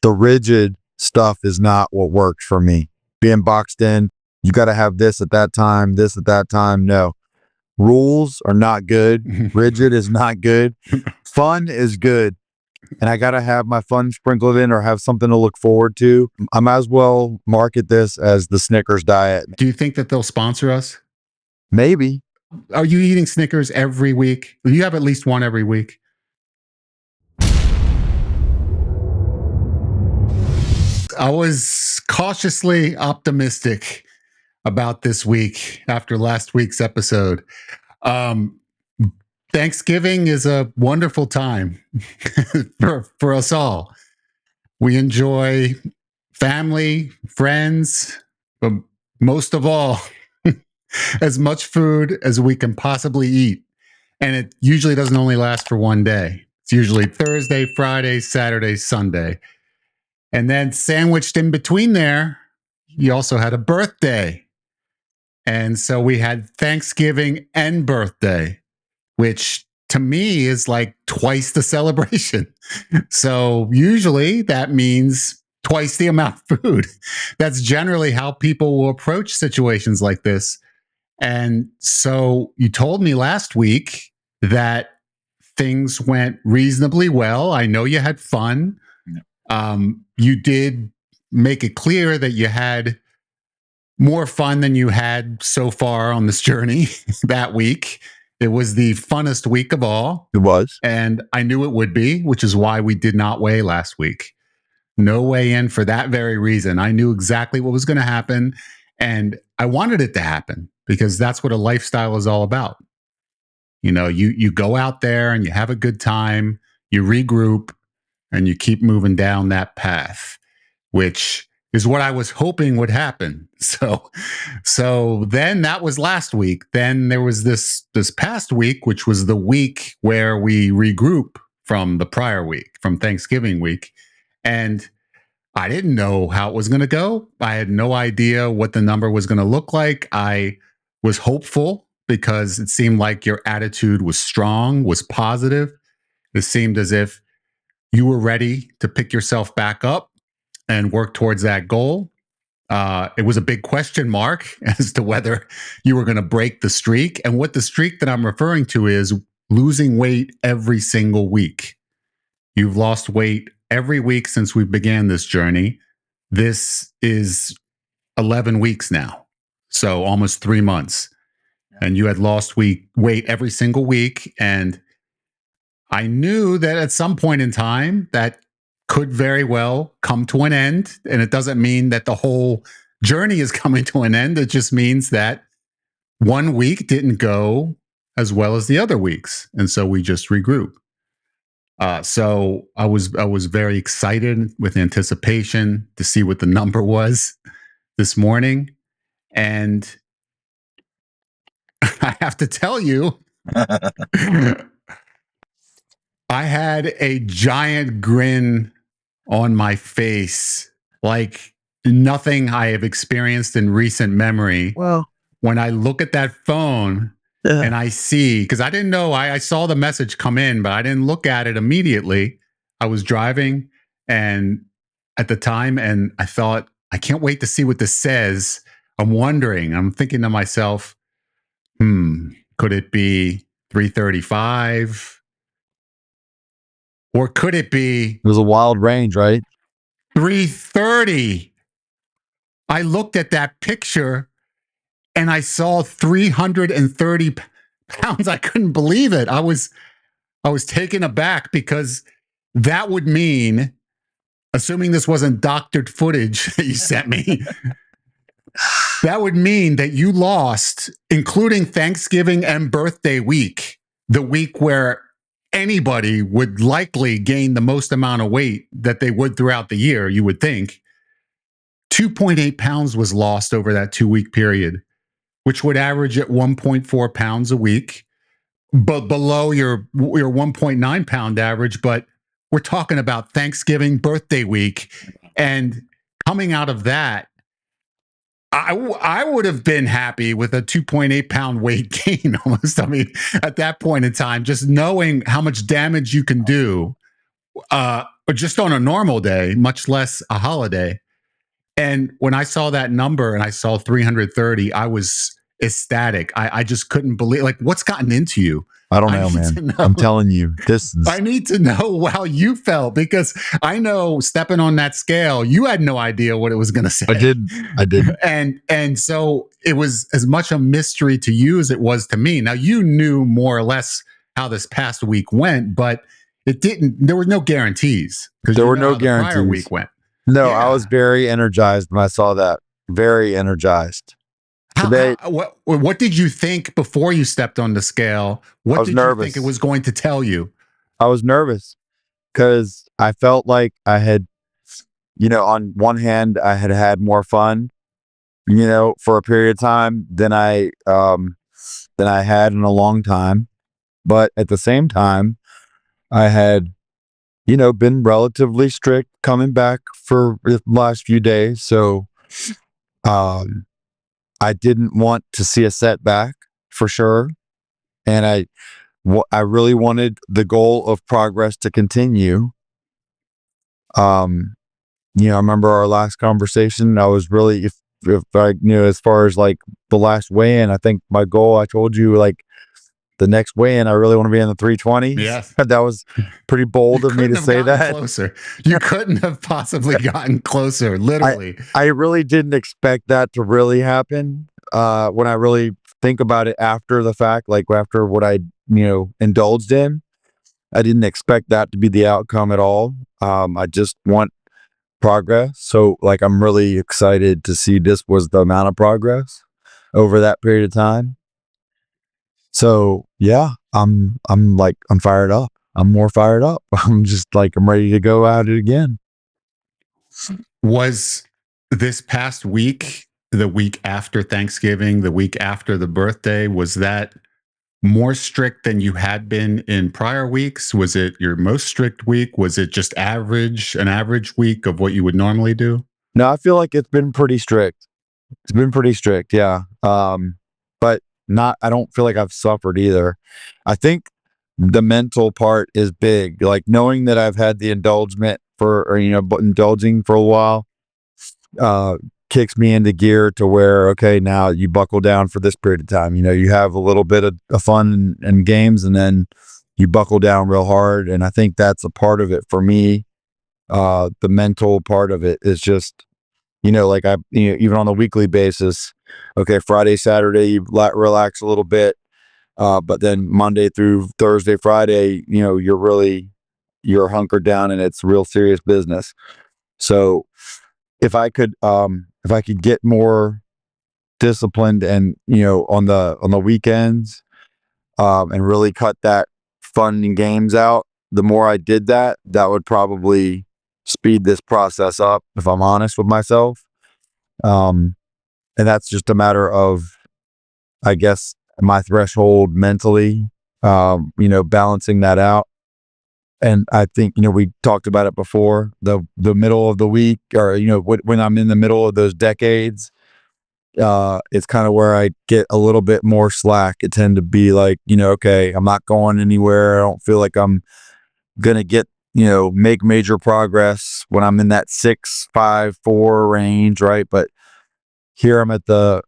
the rigid stuff is not what works for me. Being boxed in, you got to have this at that time, this at that time. No. Rules are not good. Rigid is not good. Fun is good. And I got to have my fun sprinkled in or have something to look forward to. I might as well market this as the Snickers diet. Do you think that they'll sponsor us? Maybe. Are you eating Snickers every week? You have at least one every week. I was cautiously optimistic about this week after last week's episode. Thanksgiving is a wonderful time for us all. We enjoy family, friends, but most of all, as much food as we can possibly eat. And it usually doesn't only last for one day. It's usually Thursday, Friday, Saturday, Sunday. And then sandwiched in between there, you also had a birthday. And so we had Thanksgiving and birthday, which to me is like twice the celebration. So usually that means twice the amount of food. That's generally how people will approach situations like this. And so you told me last week that things went reasonably well. I know you had fun. You did make it clear that you had more fun than you had so far on this journey that week. It was the funnest week of all. It was. And I knew it would be, which is why we did not weigh last week. No weigh in for that very reason. I knew exactly what was going to happen. And I wanted it to happen because that's what a lifestyle is all about. You know, you go out there and you have a good time, you regroup, and you keep moving down that path, which is what I was hoping would happen. So then that was last week. Then there was this past week, which was the week where we regroup from the prior week, from Thanksgiving week. And I didn't know how it was going to go. I had no idea what the number was going to look like. I was hopeful because it seemed like your attitude was strong, was positive. It seemed as if you were ready to pick yourself back up and work towards that goal. It was a big question mark as to whether you were going to break the streak. And what the streak that I'm referring to is losing weight every single week. You've lost weight every week since we began this journey. This is 11 weeks now, so almost 3 months. And you had lost weight every single week. And I knew that at some point in time that could very well come to an end. And it doesn't mean that the whole journey is coming to an end. It just means that one week didn't go as well as the other weeks. And so we just regroup. So I was very excited with anticipation to see what the number was this morning. And I have to tell you, I had a giant grin on my face, like nothing I have experienced in recent memory. Well, when I look at that phone and I see, because I didn't know, I saw the message come in, but I didn't look at it immediately. I was driving and at the time, and I thought, I can't wait to see what this says. I'm thinking to myself, could it be 335? Or could it be? It was a wild range, right? 330. I looked at that picture and I saw 330 pounds. I couldn't believe it. I was taken aback because that would mean, assuming this wasn't doctored footage that you sent me, that would mean that you lost, including Thanksgiving and birthday week, the week where anybody would likely gain the most amount of weight that they would throughout the year, you would think. 2.8 pounds was lost over that 2-week period, which would average at 1.4 pounds a week, but below your 1.9 pound average. But we're talking about Thanksgiving, birthday week. And coming out of that, I would have been happy with a 2.8 pound weight gain almost. I mean, at that point in time, just knowing how much damage you can do or just on a normal day, much less a holiday. And when I saw that number and I saw 330, I was ecstatic. I just couldn't believe, like, what's gotten into you? I don't I know, need man. to know. I'm telling you, this I is, need to know how you felt, because I know stepping on that scale, you had no idea what it was going to say. I did. And so it was as much a mystery to you as it was to me. Now, you knew more or less how this past week went, but it didn't. There were no guarantees, because There you were know no how the prior guarantees. week went. No, I was Yeah. very energized when I saw that. Very energized. Today, What did you think before you stepped on the scale? I What was did you think it nervous. was going to tell you? I was nervous because I felt like I had, on one hand, I had had more fun, for a period of time than I had in a long time. But at the same time, I had, been relatively strict coming back for the last few days. So, um, I didn't want to see a setback for sure. And I really wanted the goal of progress to continue. Um, I remember our last conversation. I was really, if I, as far as like the last weigh-in, I think my goal, I told you, like, the next weigh-in, I really want to be in the 320s. Yes. That was pretty bold You of me couldn't to have say gotten that. closer. You couldn't have possibly gotten closer, I, literally. I really didn't expect that to really happen. When I really think about it after the fact, like after what I, indulged in, I didn't expect that to be the outcome at all. I just want progress. So, like, I'm really excited to see this was the amount of progress over that period of time. So yeah, I'm fired up. I'm more fired up. I'm just like, I'm ready to go at it again. Was this past week, the week after Thanksgiving, the week after the birthday, was that more strict than you had been in prior weeks? Was it your most strict week? Was it just an average week of what you would normally do? No, I feel like it's been pretty strict. It's been pretty strict, yeah. But not. I don't feel like I've suffered either. I think the mental part is big. Like knowing that I've had the indulgement or but indulging for a while, uh, kicks me into gear to where, okay, now you buckle down for this period of time. You have a little bit of fun and games, and then you buckle down real hard. And I think that's a part of it for me. The mental part of it is just, like even on a weekly basis, okay, Friday, Saturday, you relax a little bit. But then Monday through Thursday, Friday, you're hunkered down and it's real serious business. So if I could get more disciplined and, on the weekends, and really cut that fun and games out, the more I did that, that would probably speed this process up, if I'm honest with myself. Um, and that's just a matter of, I guess, my threshold mentally, balancing that out. And I think, we talked about it before, the middle of the week, or, when I'm in the middle of those decades, it's kind of where I get a little bit more slack. It tend to be like, okay, I'm not going anywhere. I don't feel like I'm going to make major progress when I'm in that 6, 5, 4 range. Right. But here I'm at the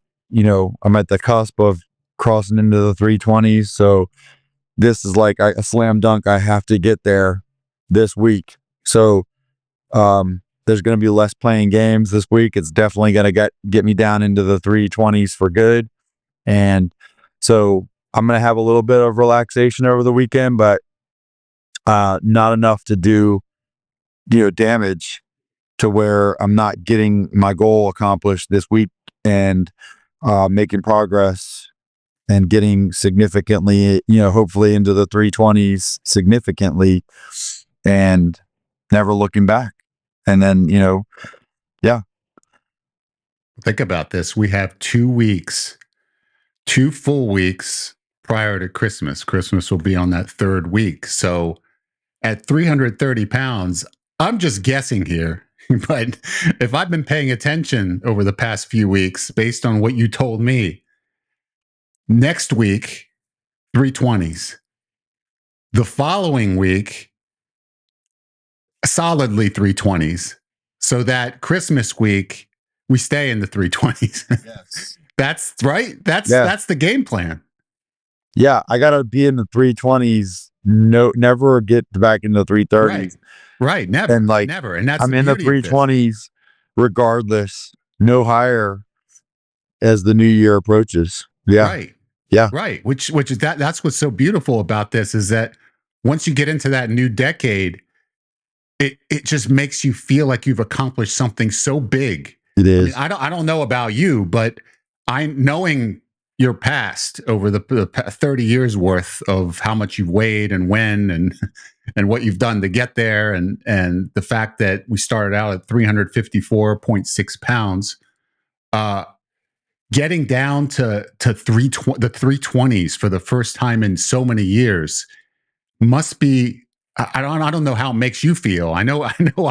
cusp of crossing into the 320s. So this is like a slam dunk. I have to get there this week. So, there's going to be less playing games this week. It's definitely going to get me down into the 320s for good. And so I'm going to have a little bit of relaxation over the weekend, but not enough to do, damage to where I'm not getting my goal accomplished this week and making progress and getting significantly, hopefully into the 320s significantly and never looking back. And then, yeah. Think about this. We have 2 weeks, 2 full weeks prior to Christmas. Christmas will be on that third week. So at 330 pounds, I'm just guessing here, but if I've been paying attention over the past few weeks, based on what you told me, next week, 320s. The following week, solidly 320s, so that Christmas week we stay in the 320s. Yes. That's right. Yeah. That's the game plan. Yeah. I gotta be in the 320s. No, never get back in the 330s. Right. Right. Never. And like Never. And that's I'm the in the beauty of this. 320s regardless, no higher as the new year approaches. Yeah. Right. Yeah. Right. Which is that's what's so beautiful about this is that once you get into that new decade, it just makes you feel like you've accomplished something so big. It I mean, is. I don't know about you, but I knowing your past over the 30 years worth of how much you've weighed and when and what you've done to get there and the fact that we started out at 354.6 pounds, uh getting down to the 320s for the first time in so many years must be, I don't know how it makes you feel. I know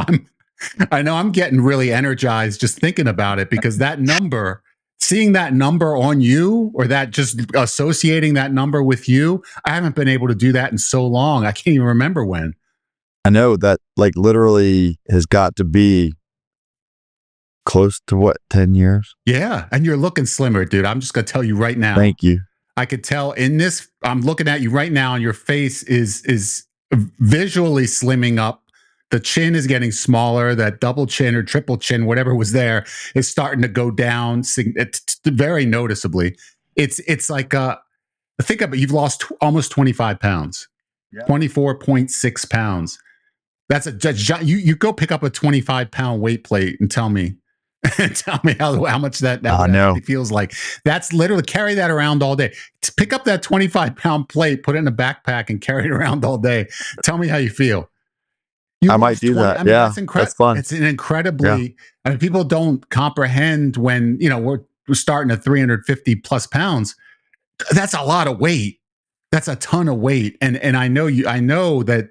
I'm getting really energized just thinking about it, because that number, seeing that number on you, or that just associating that number with you, I haven't been able to do that in so long. I can't even remember when. I know that like literally has got to be close to what, 10 years? Yeah. And you're looking slimmer, dude. I'm just going to tell you right now. Thank you. I could tell in this, I'm looking at you right now and your face is visually slimming up. The chin is getting smaller. That double chin or triple chin, whatever was there, is starting to go down very noticeably. It's like think of it. You've lost almost 25 pounds, Yeah. 24.6 pounds. That's you go pick up a 25-pound weight plate and tell me tell me how much that actually feels like. That's literally, carry that around all day. Pick up that 25-pound plate, put it in a backpack, and carry it around all day. Tell me how you feel. I might do that. I mean, yeah, that's fun. It's an incredibly. I mean, people don't comprehend when we're starting at 350 plus pounds. That's a lot of weight. That's a ton of weight, and I know you. I know that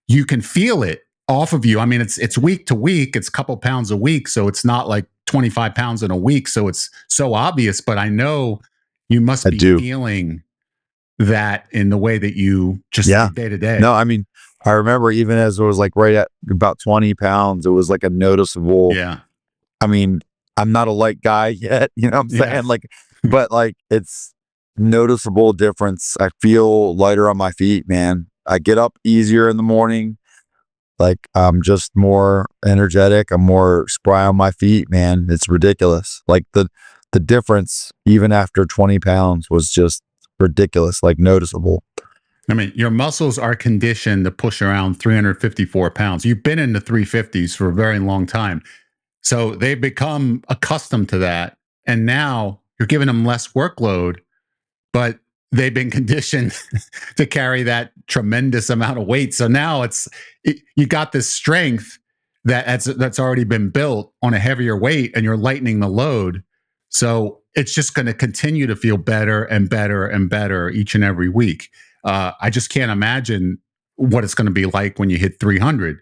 you can feel it off of you. I mean, it's week to week. It's a couple pounds a week, so it's not like 25 pounds in a week. So it's so obvious, but I know you must be feeling that in the way that you just day to day. No, I mean, I remember even as it was like right at about 20 pounds, it was like a noticeable. Yeah. I mean, I'm not a light guy yet, you know what I'm saying? Yeah. Like, but like it's noticeable difference. I feel lighter on my feet, man. I get up easier in the morning. Like I'm just more energetic. I'm more spry on my feet, man. It's ridiculous. Like the difference, even after 20 pounds, was just ridiculous, like noticeable. I mean, your muscles are conditioned to push around 354 pounds. You've been in the 350s for a very long time. So they've become accustomed to that. And now you're giving them less workload, but they've been conditioned to carry that tremendous amount of weight. So now you got this strength that's already been built on a heavier weight, and you're lightening the load. So it's just going to continue to feel better and better and better each and every week. I just can't imagine what it's going to be like when you hit 300.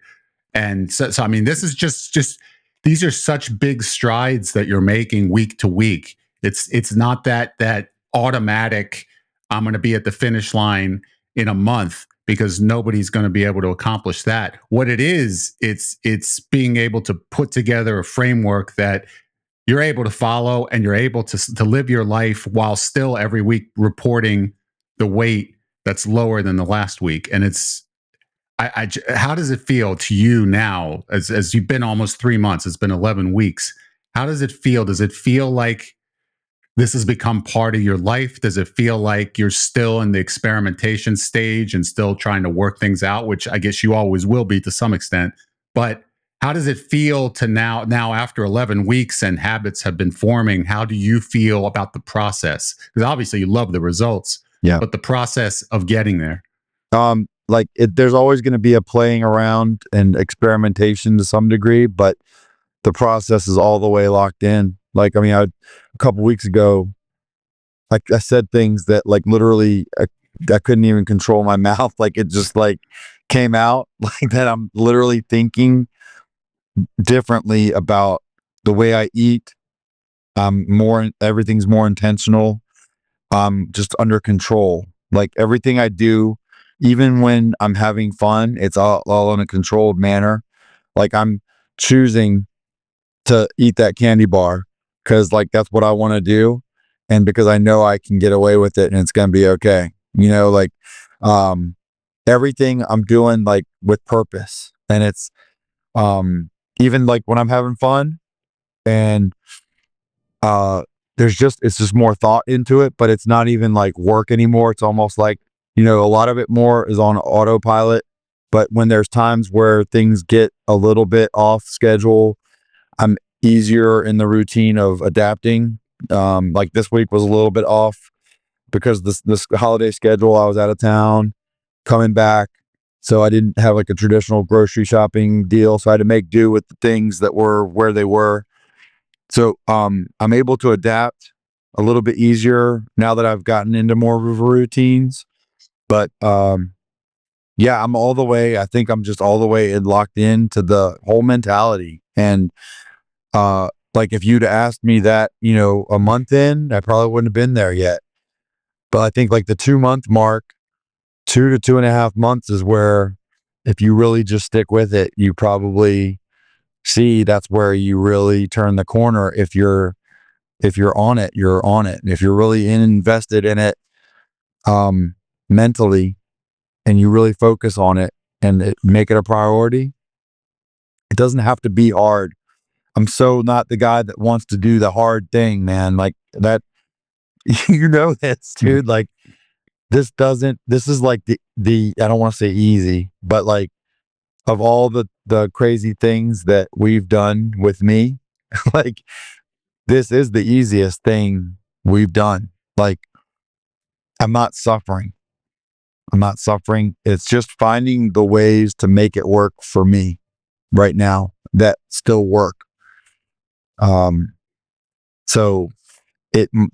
And so I mean, this is just these are such big strides that you're making week to week. It's not that automatic, I'm going to be at the finish line in a month, because nobody's going to be able to accomplish that. What it is, it's being able to put together a framework that you're able to follow, and you're able to live your life while still every week reporting the weight that's lower than the last week. And how does it feel to you now, as you've been almost 3 months? It's been 11 weeks. How does it feel? Does it feel like this has become part of your life? Does it feel like you're still in the experimentation stage and still trying to work things out, which I guess you always will be to some extent? But how does it feel to now after 11 weeks and habits have been forming? How do you feel about the process? Because obviously you love the results, but the process of getting there. Like there's always going to be a playing around and experimentation to some degree, but the process is all the way locked in. Like, I mean, a couple weeks ago, like I said things that like literally I couldn't even control my mouth. Like it just like came out like that. I'm literally thinking differently about the way I eat. Everything's more intentional. Just under control. Like everything I do, even when I'm having fun, it's all in a controlled manner. Like I'm choosing to eat that candy bar because like that's what I want to do. And because I know I can get away with it and it's gonna be okay. Like um everything I'm doing like with purpose. And it's even like when I'm having fun and uh it's just more thought into it, but it's not even like work anymore. It's almost like, a lot of it more is on autopilot. But when there's times where things get a little bit off schedule, I'm easier in the routine of adapting. Like this week was a little bit off because this holiday schedule, I was out of town, coming back. So I didn't have like a traditional grocery shopping deal. So I had to make do with the things that were where they were. So I'm able to adapt a little bit easier now that I've gotten into more routines. But yeah, I think I'm just all the way locked into the whole mentality. And like if you'd asked me that, a month in, I probably wouldn't have been there yet. But I think like the 2 month mark, 2 to 2.5 months is where if you really just stick with it, you probably see that's where you really turn the corner. If you're on it, you're on it. And if you're really invested in it mentally and you really focus on it and make it a priority, it doesn't have to be hard. I'm so not the guy that wants to do the hard thing, man. Like that, this, dude. Like this is like I don't want to say easy, but like of all the crazy things that we've done with me, like this is the easiest thing we've done. Like I'm not suffering. I'm not suffering. It's just finding the ways to make it work for me right now that still work. So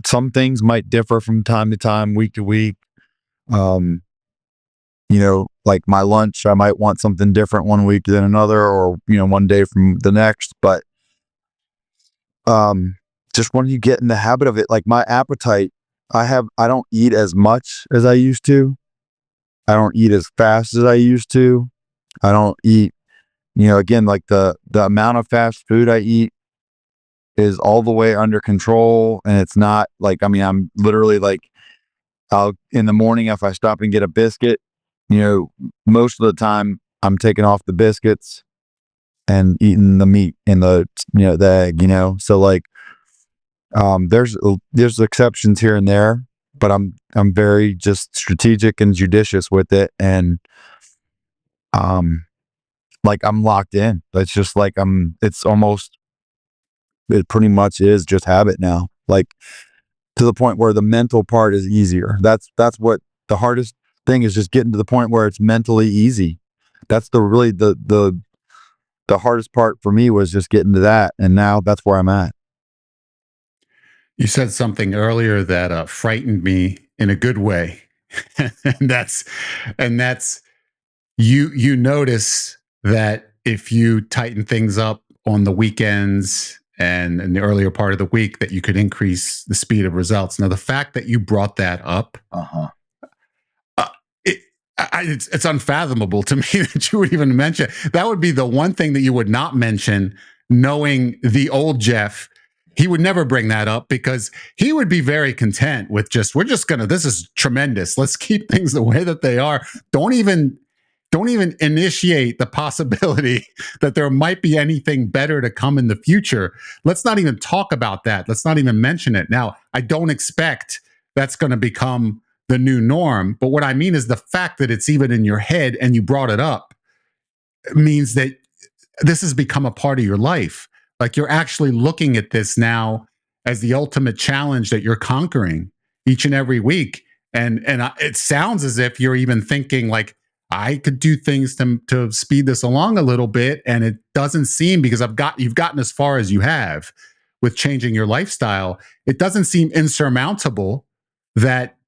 some things might differ from time to time, week to week. Like my lunch, I might want something different one week than another, or one day from the next. But just when you get in the habit of it, like my appetite, I don't eat as much as I used to. I don't eat as fast as I used to. I don't eat, again, like the amount of fast food I eat is all the way under control. And it's not like, I'm literally like, in the morning, if I stop and get a biscuit, most of the time I'm taking off the biscuits and eating the meat and the egg, so like, there's exceptions here and there, but I'm very just strategic and judicious with it. And, like I'm locked in. It's just like it pretty much is just habit now. Like to the point where the mental part is easier. That's what the hardest thing is, just getting to the point where it's mentally easy. That's the hardest part for me, was just getting to that. And now that's where I'm at. You said something earlier that frightened me in a good way, and that's you notice that if you tighten things up on the weekends and in the earlier part of the week, that you could increase the speed of results. Now, the fact that you brought that up, uh, it, it's unfathomable to me that you would even mention. That would be the one thing that you would not mention, knowing the old Jeff. He would never bring that up because he would be very content with this is tremendous. Let's keep things the way that they are. Don't even initiate the possibility that there might be anything better to come in the future. Let's not even talk about that. Let's not even mention it. Now, I don't expect that's going to become the new norm. But what I mean is the fact that it's even in your head and you brought it up means that this has become a part of your life. Like you're actually looking at this now as the ultimate challenge that you're conquering each and every week. And it sounds as if you're even thinking like, I could do things to speed this along a little bit. And it doesn't seem, because you've gotten as far as you have with changing your lifestyle, it doesn't seem insurmountable that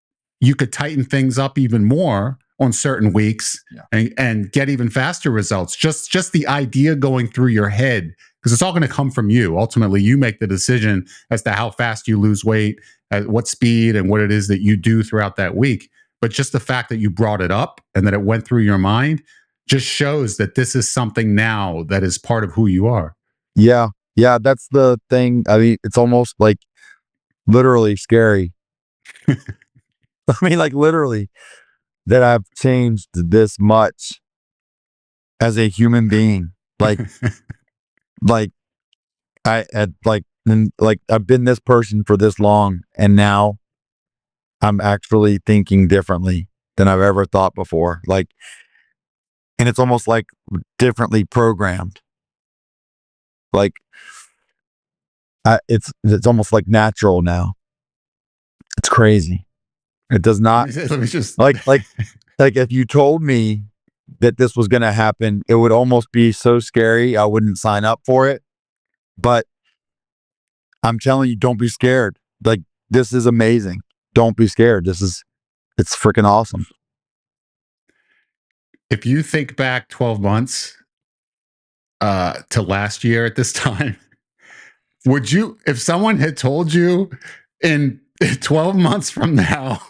you could tighten things up even more on certain weeks. Yeah. And get even faster results. Just the idea going through your head, because it's all going to come from you. Ultimately, you make the decision as to how fast you lose weight, at what speed, and what it is that you do throughout that week. But just the fact that you brought it up and that it went through your mind just shows that this is something now that is part of who you are. Yeah. Yeah. That's the thing. I mean, it's almost like literally scary. I mean, like literally that I've changed this much as a human being. Like I had like I've been this person for this long, and now I'm actually thinking differently than I've ever thought before. Like, and it's almost like differently programmed. Like, it's almost like natural now. It's crazy. It does not Let me just like if you told me that this was going to happen, it would almost be so scary I wouldn't sign up for it. But I'm telling you, don't be scared. Like, this is amazing. Don't be scared. It's freaking awesome. if you think back 12 months to last year at this time, would you, if someone had told you in 12 months from now,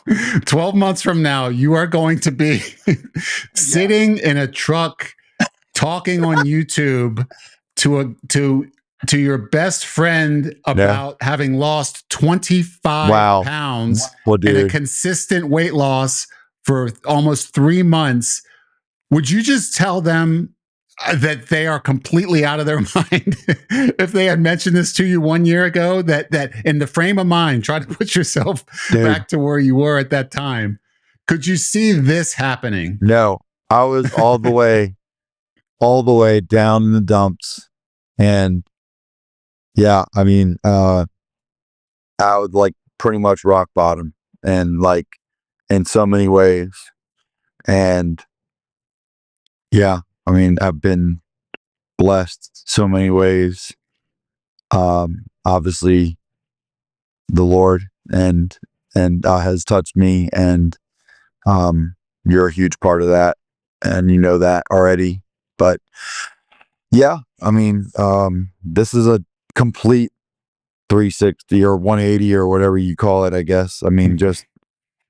12 months from now, you are going to be sitting in a truck talking on YouTube to your best friend about having lost 25 pounds Well, and a dude, consistent weight loss for almost 3 months, would you just tell them that they are completely out of their mind if they had mentioned this to you 1 year ago? That in the frame of mind, try to put yourself back to where you were at that time. Could you see this happening? no, I was all the way down in the dumps, and yeah, I mean, I would like pretty much rock bottom, and like in so many ways, and yeah, I mean, I've been blessed so many ways. Obviously, the Lord and has touched me, and you're a huge part of that, and you know that already. But yeah, I mean, this is a complete 360 or 180 or whatever you call it, I guess. I mean, just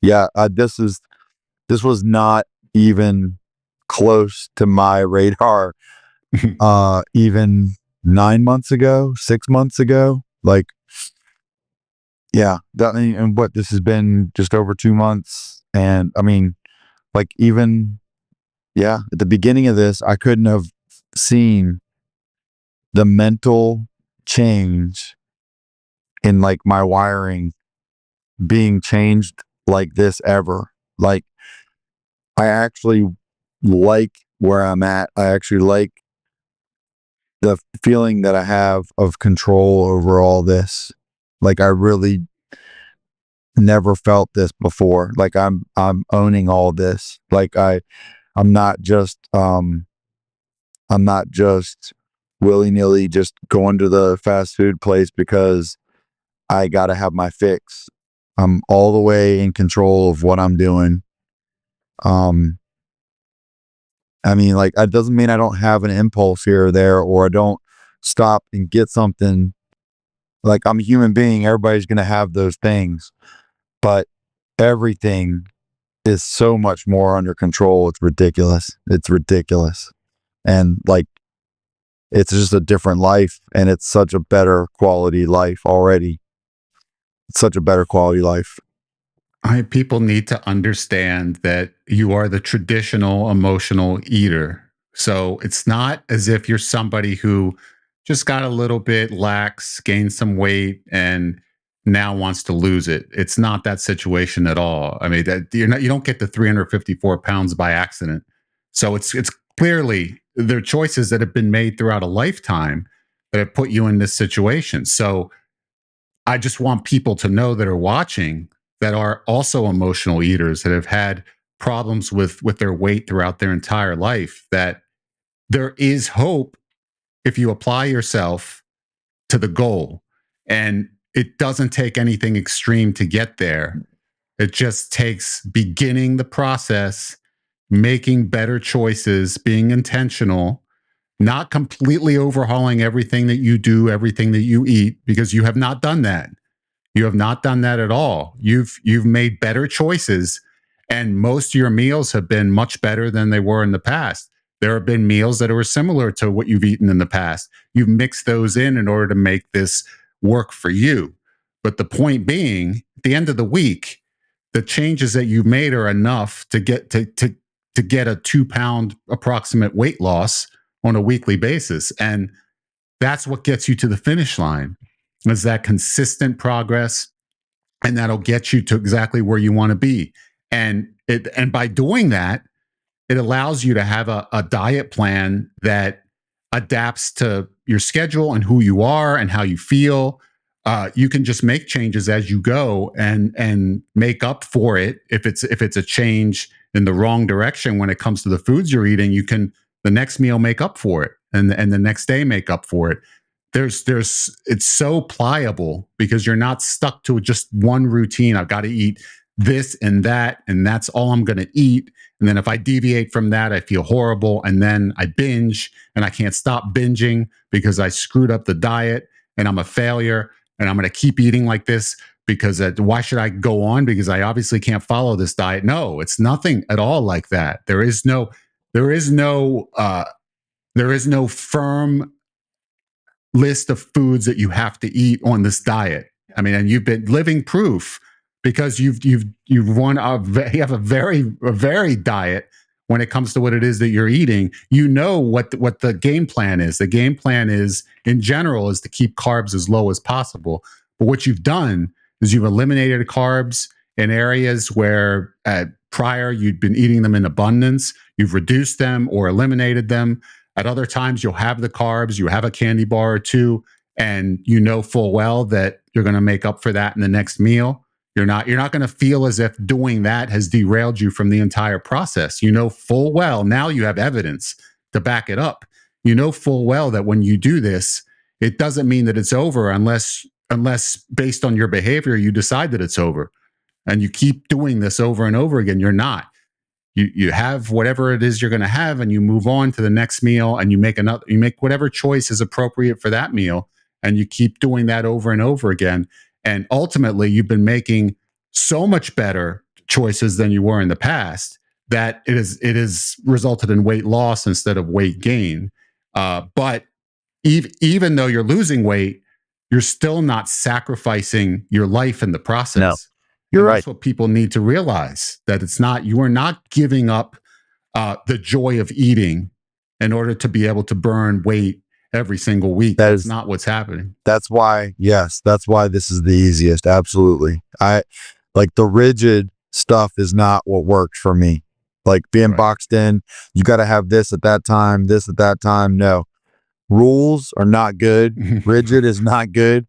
yeah, this was not even close to my radar even 9 months ago, 6 months ago. Like, yeah, and what, this has been just over 2 months, and I mean, like, even yeah, at the beginning of this, I couldn't have seen the mental change in like my wiring being changed like this ever. Like, I actually like where I'm at. I actually like the feeling that I have of control over all this. Like, I really never felt this before. Like, I'm owning all this. Like, I'm not just willy-nilly just going to the fast food place because I got to have my fix. I'm all the way in control of what I'm doing. I mean, like, it doesn't mean I don't have an impulse here or there, or I don't stop and get something. Like, I'm a human being. Everybody's going to have those things, but everything is so much more under control. It's ridiculous. It's ridiculous. And like, it's just a different life, and it's such a better quality life already. It's such a better quality life. People need to understand that you are the traditional emotional eater. So it's not as if you're somebody who just got a little bit lax, gained some weight, and now wants to lose it. It's not that situation at all. I mean, that you don't get the 354 pounds by accident. So it's clearly there are choices that have been made throughout a lifetime that have put you in this situation. So I just want people to know that are watching that are also emotional eaters that have had problems with their weight throughout their entire life, that there is hope if you apply yourself to the goal. And it doesn't take anything extreme to get there. It just takes beginning the process, making better choices, being intentional, not completely overhauling everything that you do, everything that you eat, because you have not done that. You have not done that at all. You've made better choices, and most of your meals have been much better than they were in the past. There have been meals that are similar to what you've eaten in the past. You've mixed those in order to make this work for you. But the point being, at the end of the week, the changes that you've made are enough to get a 2 pound approximate weight loss on a weekly basis. And that's what gets you to the finish line, is that consistent progress, and that'll get you to exactly where you want to be. And by doing that, it allows you to have a diet plan that adapts to your schedule and who you are and how you feel. You can just make changes as you go and make up for it. If it's a change in the wrong direction when it comes to the foods you're eating, you can the next meal make up for it, and the next day make up for it. It's so pliable because you're not stuck to just one routine. I've got to eat this and that, and that's all I'm going to eat. And then if I deviate from that, I feel horrible. And then I binge and I can't stop binging because I screwed up the diet and I'm a failure. And I'm going to keep eating like this because why should I go on? Because I obviously can't follow this diet. No, it's nothing at all like that. There is no firm list of foods that you have to eat on this diet. I mean, and you've been living proof because you have a very varied diet when it comes to what it is that you're eating. You know what the game plan is. The game plan is, in general, is to keep carbs as low as possible. But what you've done is you've eliminated carbs in areas where prior you'd been eating them in abundance. You've reduced them or eliminated them. At other times, you'll have the carbs, you have a candy bar or two, and you know full well that you're going to make up for that in the next meal. You're not going to feel as if doing that has derailed you from the entire process. You know full well, now you have evidence to back it up. You know full well that when you do this, it doesn't mean that it's over unless based on your behavior, you decide that it's over. And you keep doing this over and over again. You're not. You have whatever it is you're going to have, and you move on to the next meal, and you make whatever choice is appropriate for that meal, and you keep doing that over and over again. And ultimately, you've been making so much better choices than you were in the past that it has resulted in weight loss instead of weight gain. But even though you're losing weight, you're still not sacrificing your life in the process. No. You're right. That's what people need to realize, that you are not giving up the joy of eating in order to be able to burn weight every single week. That's not what's happening. That's why this is the easiest. Absolutely. Like the rigid stuff is not what works for me. Like being boxed in, you got to have this at that time, this at that time. No. Rules are not good. Rigid is not good.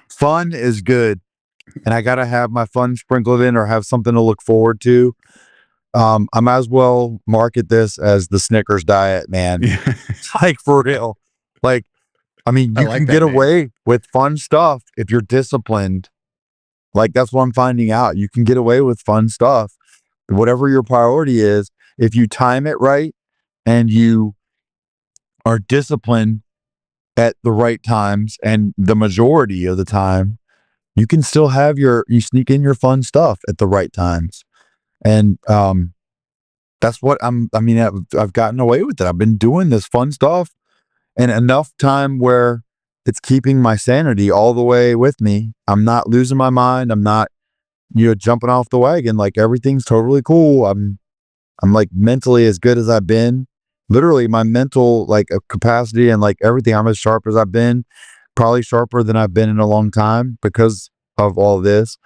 Fun is good. And I got to have my fun sprinkled in or have something to look forward to. I might as well market this as the Snickers diet, man. Like, for real. Like, I mean, you can get away with fun stuff if you're disciplined. Like, that's what I'm finding out. You can get away with fun stuff. Whatever your priority is, if you time it right and you are disciplined at the right times and the majority of the time, you can still have you sneak in your fun stuff at the right times. And that's what I've gotten away with it. I've been doing this fun stuff and enough time where it's keeping my sanity all the way with me. I'm not losing my mind. I'm not, jumping off the wagon. Like, everything's totally cool. I'm like mentally as good as I've been. Literally, my mental capacity and everything, I'm as sharp as I've been. Probably sharper than I've been in a long time because of all this.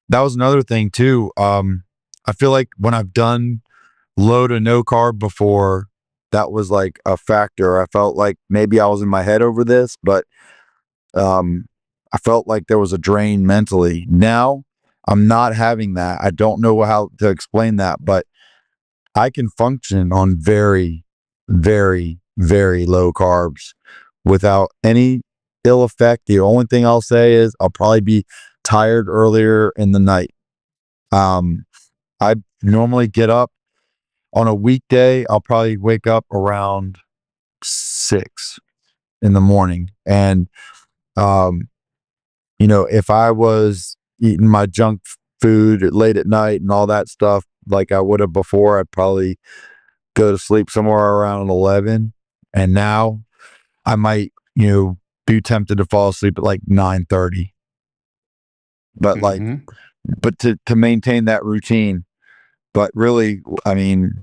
That was another thing too. I feel like when I've done low to no carb before, that was like a factor. I felt like maybe I was in my head over this, but I felt like there was a drain mentally. Now I'm not having that. I don't know how to explain that, but I can function on very, very, very low carbs without any ill effect. The only thing I'll say is I'll probably be tired earlier in the night. I normally get up on a weekday. I'll probably wake up around 6 in the morning. And, if I was eating my junk food late at night and all that stuff, like I would have before, I'd probably go to sleep somewhere around 11. And now I might, be tempted to fall asleep at like 9:30. But like, Mhm. but to maintain that routine. But really, I mean,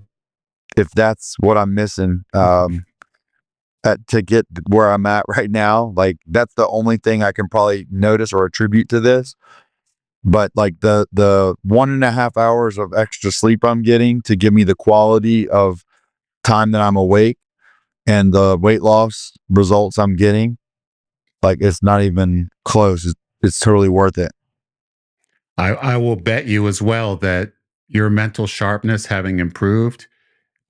if that's what I'm missing, to get where I'm at right now, like that's the only thing I can probably notice or attribute to this. But like the 1.5 hours of extra sleep I'm getting to give me the quality of time that I'm awake and the weight loss results I'm getting, like it's not even close. It's totally worth it. I will bet you as well that your mental sharpness having improved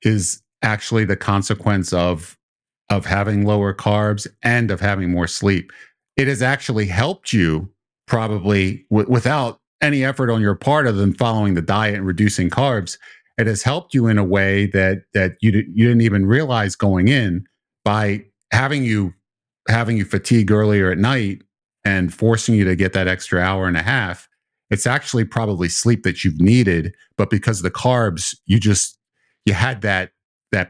is actually the consequence of having lower carbs and of having more sleep. It has actually helped you probably without any effort on your part other than following the diet and reducing carbs. It has helped you in a way that you didn't even realize going in by having you fatigue earlier at night and forcing you to get that extra hour and a half. It's actually probably sleep that you've needed, but because of the carbs, you had that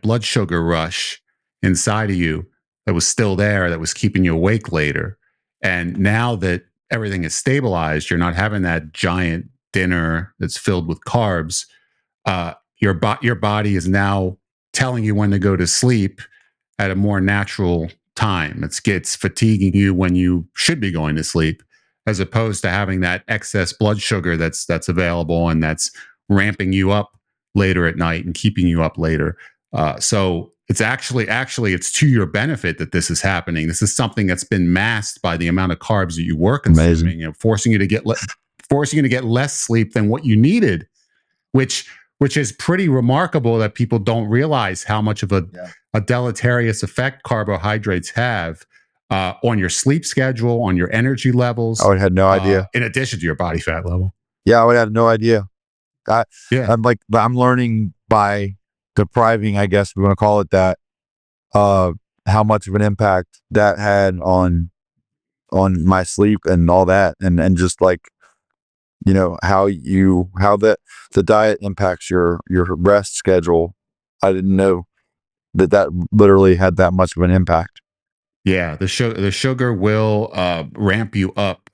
blood sugar rush inside of you that was still there, that was keeping you awake later. And now that everything is stabilized, you're not having that giant dinner that's filled with carbs. Your body is now telling you when to go to sleep at a more natural time. It's fatiguing you when you should be going to sleep, as opposed to having that excess blood sugar that's available and that's ramping you up later at night and keeping you up later. So it's actually it's to your benefit that this is happening. This is something that's been masked by the amount of carbs that you were Amazing. consuming, forcing you to get less sleep than what you needed, which is pretty remarkable that people don't realize how much of Yeah. a deleterious effect carbohydrates have on your sleep schedule, on your energy levels, I would have no idea. in addition to your body fat level. Yeah, I would have no idea. I, Yeah. I'm learning by depriving, I guess we're going to call it that, uh, how much of an impact that had on my sleep and all that, and just like how the diet impacts your rest schedule. I didn't know that literally had that much of an impact. Yeah, the sugar will ramp you up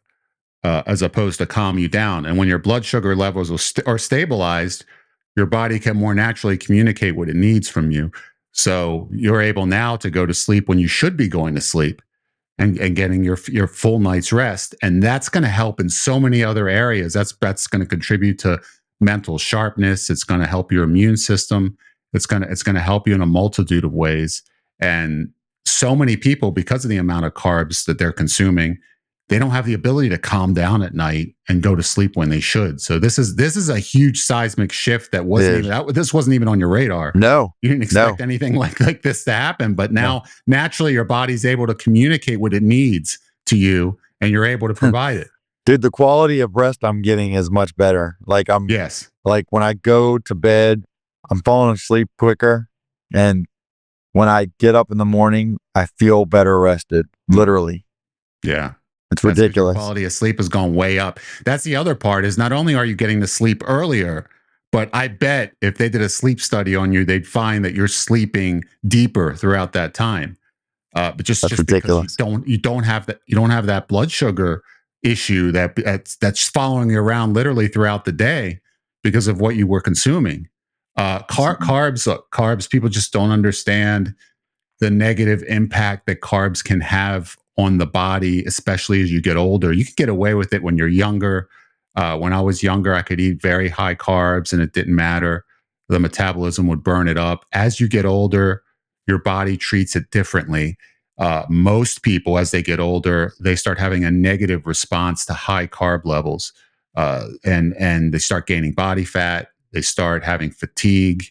as opposed to calm you down. And when your blood sugar levels are stabilized, your body can more naturally communicate what it needs from you. So you're able now to go to sleep when you should be going to sleep and getting your full night's rest. And that's going to help in so many other areas. That's going to contribute to mental sharpness. It's going to help your immune system. It's going to help you in a multitude of ways. And so many people, because of the amount of carbs that they're consuming, they don't have the ability to calm down at night and go to sleep when they should. So this is a huge seismic shift that this wasn't even on your radar. No, You didn't no, expect anything like this to happen, but no. now naturally your body's able to communicate what it needs to you, and you're able to provide it. Dude, the quality of rest I'm getting is much better. Yes. Like when I go to bed, I'm falling asleep quicker, and when I get up in the morning, I feel better rested. Literally, Yeah. it's That's because your ridiculous. quality of sleep has gone way up. That's the other part is not only are you getting to sleep earlier, but I bet if they did a sleep study on you, they'd find that you're sleeping deeper throughout that time. But That's just because ridiculous. you don't have that blood sugar issue that's following you around literally throughout the day because of what you were consuming. Carbs. People just don't understand the negative impact that carbs can have on the body, especially as you get older. You can get away with it when you're younger. When I was younger, I could eat very high carbs and it didn't matter. The metabolism would burn it up. As you get older, your body treats it differently. Most people, as they get older, they start having a negative response to high carb levels, and they start gaining body fat. They start having fatigue.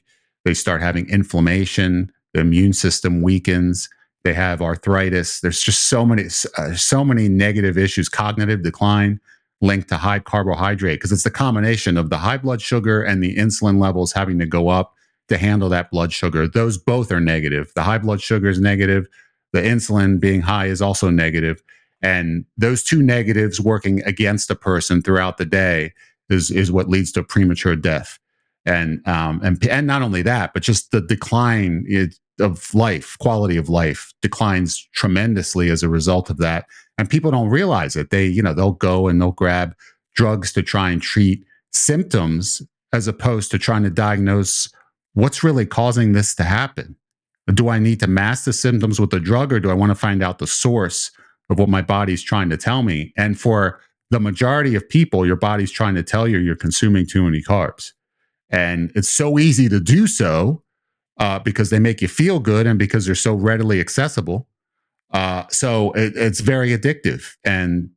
They start having inflammation. The immune system weakens. They have arthritis. There's just so many negative issues. Cognitive decline linked to high carbohydrate because it's the combination of the high blood sugar and the insulin levels having to go up to handle that blood sugar. Those both are negative. The high blood sugar is negative. The insulin being high is also negative. And those two negatives working against a person throughout the day is what leads to premature death. And not only that, but just the decline of life, quality of life declines tremendously as a result of that. And people don't realize it. They'll go and they'll grab drugs to try and treat symptoms as opposed to trying to diagnose what's really causing this to happen. Do I need to mask the symptoms with the drug, or do I want to find out the source of what my body's trying to tell me? And for the majority of people, your body's trying to tell you you're consuming too many carbs. And it's so easy to do so because they make you feel good and because they're so readily accessible. It's very addictive. And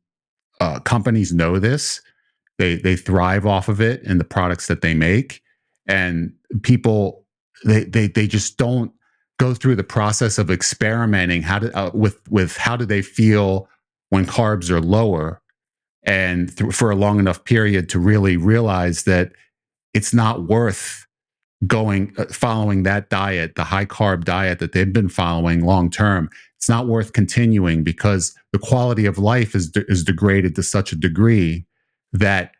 companies know this. They thrive off of it and the products that they make. And people, they just don't go through the process of experimenting with how do they feel when carbs are lower, and for a long enough period to really realize that it's not worth following that diet, the high carb diet that they've been following long term. It's not worth continuing because the quality of life is degraded to such a degree that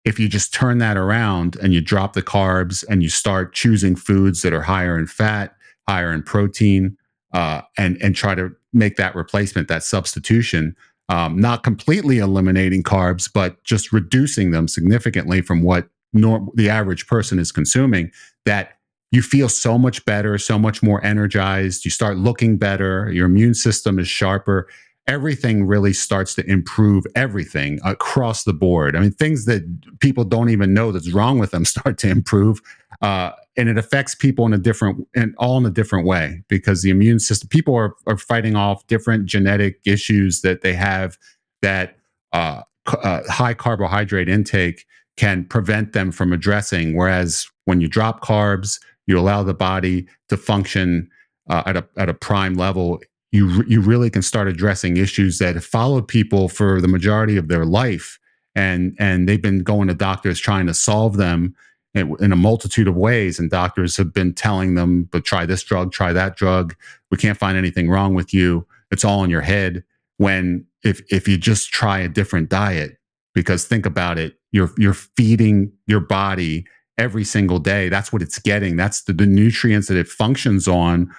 if you just turn that around and you drop the carbs and you start choosing foods that are higher in fat, higher in protein, and try to make that replacement, that substitution, not completely eliminating carbs, but just reducing them significantly from what the average person is consuming, that you feel so much better, so much more energized. You start looking better. Your immune system is sharper. Everything really starts to improve, everything across the board. I mean, things that people don't even know that's wrong with them start to improve. And it affects people in a different way, because the immune system, people are fighting off different genetic issues that they have, that high carbohydrate intake can prevent them from addressing. Whereas when you drop carbs, you allow the body to function at a prime level. You really can start addressing issues that have followed people for the majority of their life, and they've been going to doctors trying to solve them in a multitude of ways. And doctors have been telling them, but try this drug, try that drug. We can't find anything wrong with you. It's all in your head. When if you just try a different diet, because think about it, you're feeding your body every single day. That's what it's getting. That's the nutrients that it functions on.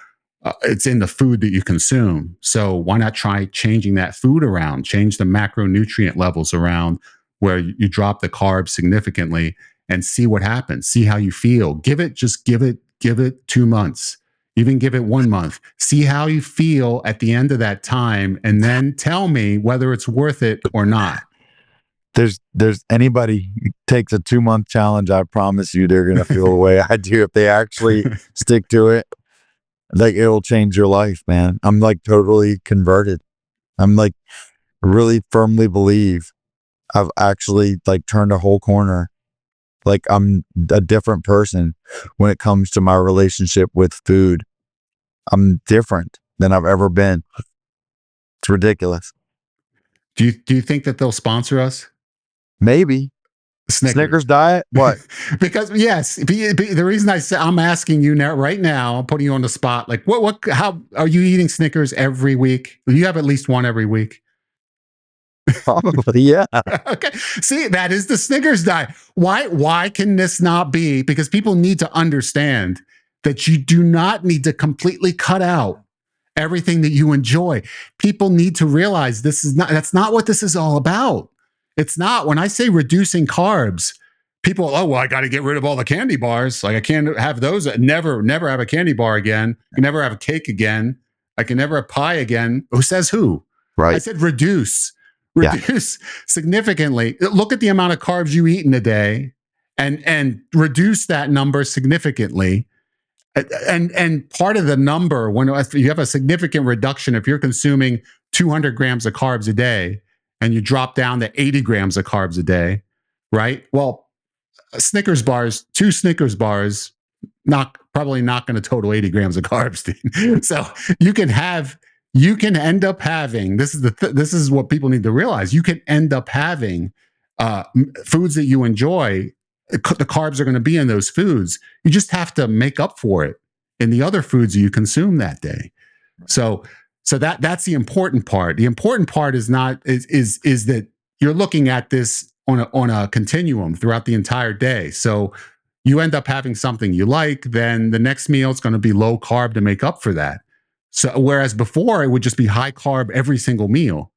It's in the food that you consume. So why not try changing that food around, change the macronutrient levels around, where you drop the carbs significantly and see what happens. See how you feel. Give it 2 months, even give it 1 month. See how you feel at the end of that time, and then tell me whether it's worth it or not. There's anybody who takes a 2-month challenge, I promise you they're gonna feel the way I do if they actually stick to it. Like, it'll change your life, man. I'm like totally converted. I'm like really firmly believe I've actually like turned a whole corner. Like, I'm a different person when it comes to my relationship with food. I'm different than I've ever been. It's ridiculous. Do you think that they'll sponsor us? Maybe. Snickers diet? What? Because yes, the reason I'm asking you now, right now, I'm putting you on the spot. Like, how are you eating Snickers every week? You have at least one every week. Probably, yeah. Okay. See, that is the Snickers diet. Why can this not be? Because people need to understand that you do not need to completely cut out everything that you enjoy. People need to realize that's not what this is all about. It's not. When I say reducing carbs, people, oh, well, I got to get rid of all the candy bars. Like, I can't have those. Never have a candy bar again. I can never have a cake again. I can never have pie again. Who says who? Right. I said reduce significantly. Look at the amount of carbs you eat in a day, and reduce that number significantly. And part of the number, when you have a significant reduction, if you're consuming 200 grams of carbs a day and you drop down to 80 grams of carbs a day, right? Well, Snickers bars, 2 Snickers bars, probably not going to total 80 grams of carbs. So you can end up having, this is what people need to realize. You can end up having foods that you enjoy. The carbs are going to be in those foods. You just have to make up for it in the other foods you consume that day. So that's the important part. The important part is that you're looking at this on a continuum throughout the entire day. So you end up having something you like, then the next meal is going to be low carb to make up for that. So whereas before it would just be high carb every single meal,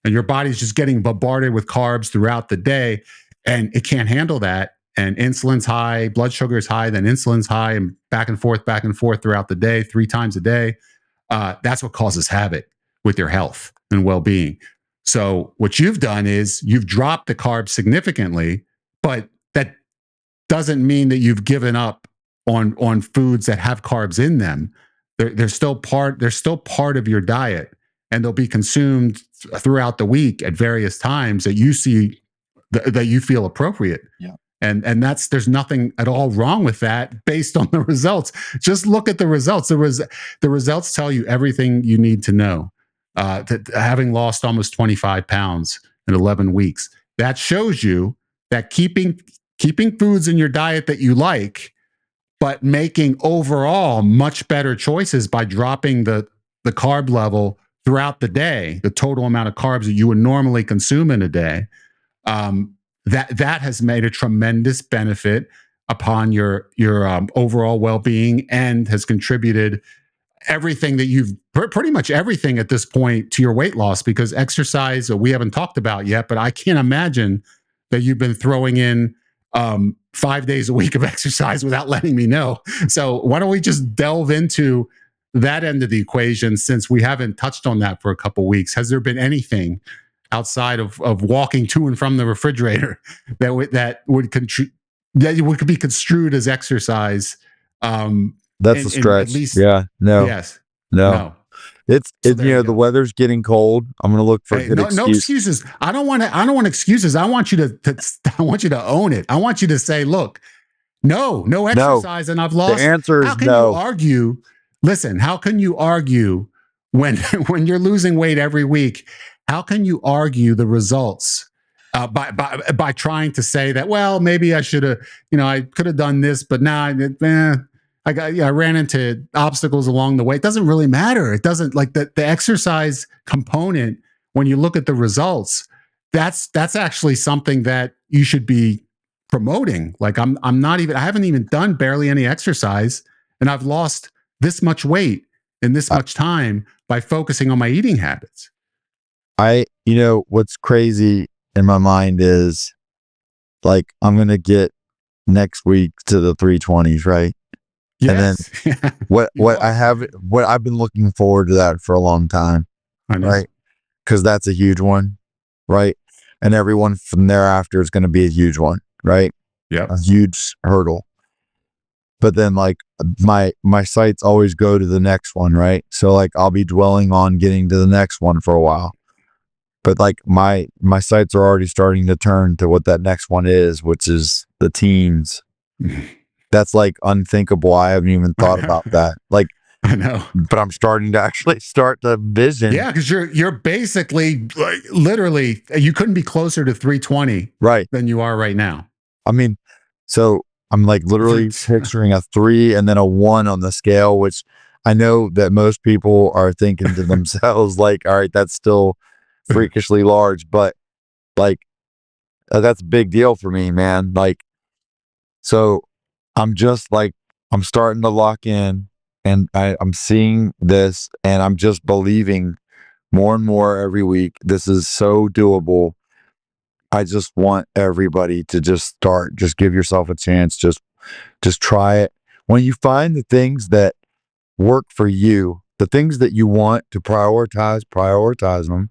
and your body's just getting bombarded with carbs throughout the day, and it can't handle that. And insulin's high, blood sugar is high, then insulin's high, and back and forth throughout the day, 3 times a day. That's what causes havoc with your health and well-being. So what you've done is you've dropped the carbs significantly, but that doesn't mean that you've given up on foods that have carbs in them. They're still part of your diet, and they'll be consumed throughout the week at various times that you see that you feel appropriate. Yeah. And that's, there's nothing at all wrong with that based on the results. Just look at the results. The results tell you everything you need to know. That having lost almost 25 pounds in 11 weeks, that shows you that keeping foods in your diet that you like, but making overall much better choices by dropping the carb level throughout the day, the total amount of carbs that you would normally consume in a day, that has made a tremendous benefit upon your overall well-being, and has contributed everything that you've pretty much everything at this point to your weight loss. Because exercise we haven't talked about yet, but I can't imagine that you've been throwing in 5 days a week of exercise without letting me know. So why don't we just delve into that end of the equation, since we haven't touched on that for a couple weeks? Has there been anything outside of walking to and from the refrigerator that would be construed as exercise? That's a stretch. At least, yeah. No. Yes. No. No. It's the weather's getting cold. I'm going to look for a good excuse. No excuses. I don't want excuses. I want you to own it. I want you to say, look, no exercise, and I've lost. The answer is how can no. you argue? Listen, how can you argue when you're losing weight every week? How can you argue the results by trying to say that, well, maybe I should have, I could have done this, but now I ran into obstacles along the way. It doesn't really matter. It doesn't, like, the exercise component, when you look at the results, that's actually something that you should be promoting. Like, I haven't even done barely any exercise, and I've lost this much weight in this much time by focusing on my eating habits. What's crazy in my mind is, like, I'm going to get next week to the 320s, right? Yes. And then what I've been looking forward to that for a long time, right? Because that's a huge one, right? And everyone from thereafter is going to be a huge one, right? Yeah, a huge hurdle. But then, like, my sights always go to the next one, right? So, like, I'll be dwelling on getting to the next one for a while, but, like, my sights are already starting to turn to what that next one is, which is the teens. That's, like, unthinkable. I haven't even thought about that. Like, I know, but I'm starting to actually start to vision. Yeah, because you're basically, like, literally, you couldn't be closer to 320, right, than you are right now. I mean, so I'm, like, literally picturing a 3 and then a 1 on the scale, which I know that most people are thinking to themselves, like, all right, that's still freakishly large, but, like, that's a big deal for me, man. Like, so I'm just, like, I'm starting to lock in, and I'm seeing this, and I'm just believing more and more every week. This is so doable. I just want everybody to just start. Just give yourself a chance. Just try it. When you find the things that work for you, the things that you want to prioritize them.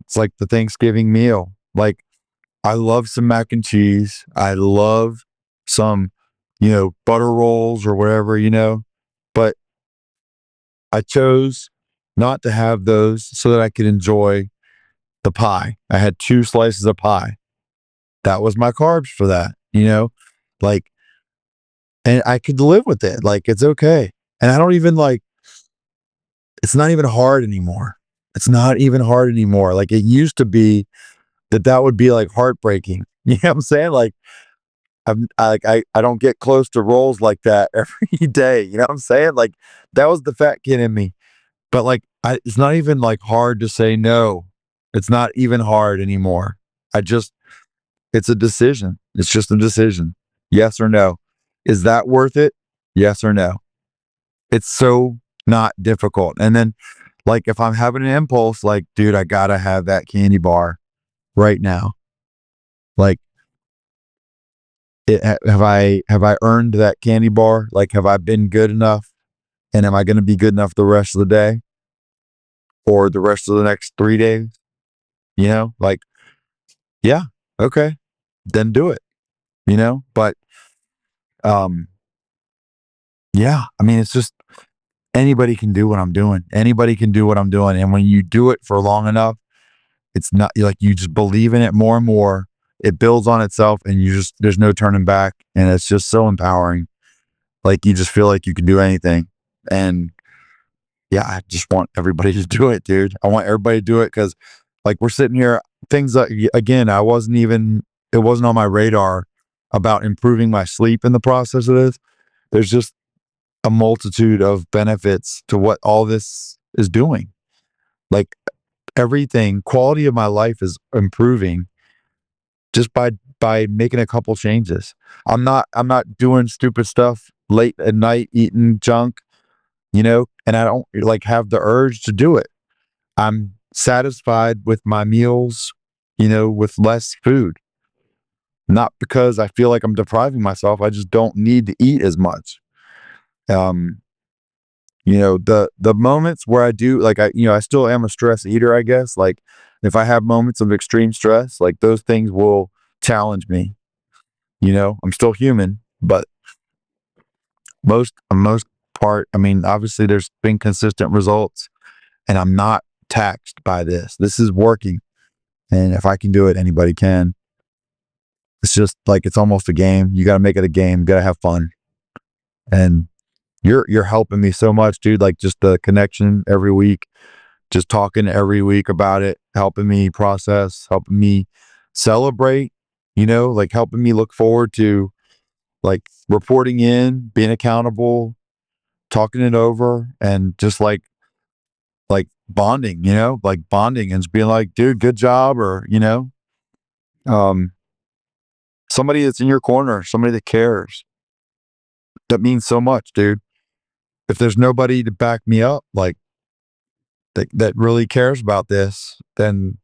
It's like the Thanksgiving meal. Like, I love some mac and cheese. I love some, butter rolls or whatever, but I chose not to have those so that I could enjoy the pie. I had 2 slices of pie. That was my carbs for that, like, and I could live with it. Like, it's okay. And I don't even, like, it's not even hard anymore. It's not even hard anymore. Like, it used to be that would be, like, heartbreaking. You know what I'm saying? Like, I don't get close to rolls like that every day. You know what I'm saying? Like, that was the fat kid in me. But, like, it's not even, like, hard to say no. It's not even hard anymore. It's a decision. It's just a decision. Yes or no. Is that worth it? Yes or no? It's so not difficult. And then, like, if I'm having an impulse, like, dude, I gotta have that candy bar right now. Like, have I earned that candy bar? Like, have I been good enough? And am I going to be good enough the rest of the day or the rest of the next 3 days? Like, yeah, okay, then do it. But um, yeah, I mean, it's just anybody can do what I'm doing. Anybody can do what I'm doing, and when you do it for long enough, it's not like you just believe in it more and more. It builds on itself, and there's no turning back, and it's just so empowering. Like you just feel like you can do anything, and yeah, I just want everybody to do it, dude. I want everybody to do it because, like, we're sitting here, things that, again, it wasn't on my radar about improving my sleep in the process of this. There's just a multitude of benefits to what all this is doing. Like, everything, quality of my life is improving just by making a couple changes. I'm not doing stupid stuff late at night, eating junk, and I don't like have the urge to do it. I'm satisfied with my meals, with less food. Not because I feel like I'm depriving myself. I just don't need to eat as much. Um, the moments where I do, like, I still am a stress eater, I guess. Like, if I have moments of extreme stress, like, those things will challenge me. I'm still human, but most part, I mean, obviously there's been consistent results, and I'm not taxed by this. This is working. And if I can do it, anybody can. It's just like it's almost a game. You got to make it a game. You got to have fun. And you're helping me so much, dude. Like, just the connection every week, just talking every week about it, helping me process, helping me celebrate, like helping me look forward to, like, reporting in, being accountable, talking it over, and just like bonding, like bonding and just being like, dude, good job, or um somebody that's in your corner, somebody that cares. That means so much, dude. If there's nobody to back me up, like, that really cares about this, then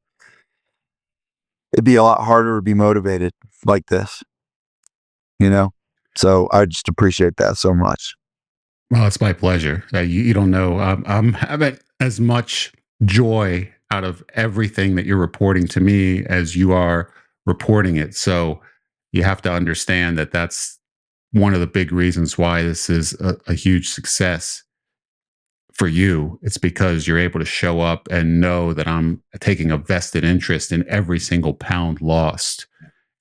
it'd be a lot harder to be motivated like this, you know? So I just appreciate that so much. Well, it's my pleasure. You don't know. I'm having as much joy out of everything that you're reporting to me as you are reporting it. So you have to understand that that's one of the big reasons why this is a huge success for you. It's because you're able to show up and know that I'm taking a vested interest in every single pound lost,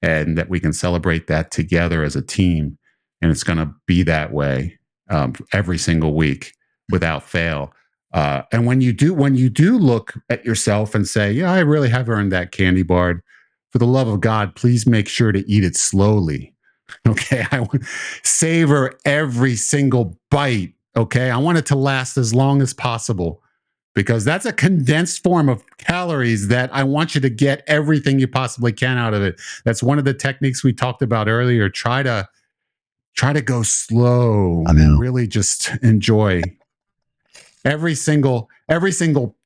and that we can celebrate that together as a team. And it's going to be that way every single week without fail. And when you do look at yourself and say, "Yeah, I really have earned that candy bar," for the love of God, please make sure to eat it slowly. Okay, I want savor every single bite. Okay, I want it to last as long as possible, because that's a condensed form of calories that I want you to get everything you possibly can out of it. That's one of the techniques we talked about earlier. Try to go slow I and know. really just enjoy every single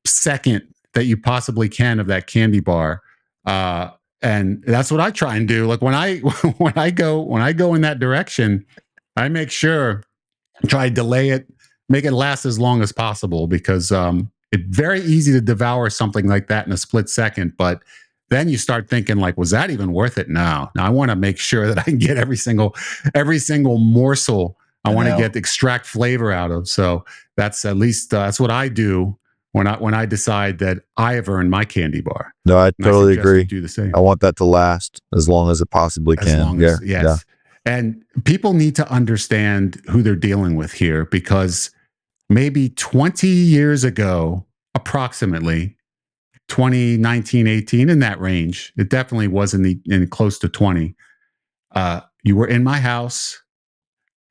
second that you possibly can of that candy bar. Uh, and that's what I try and do. Like, when I when I go in that direction, I make sure, try to delay it, make it last as long as possible, because it's very easy to devour something like that in a split second. But then you start thinking, like, was that even worth it? Now I want to make sure that I can get every single morsel I I want to know. get extract flavor out of. So that's at least that's what I do when I decide that I have earned my candy bar. No, I And I totally suggest you agree. do the same. I want that to last as long as it possibly As can. long Yeah. as, Yeah. yes. And people need to understand who they're dealing with here, because maybe 20 years ago, approximately 2019, 18, in that range, it definitely was in close to 20. You were in my house,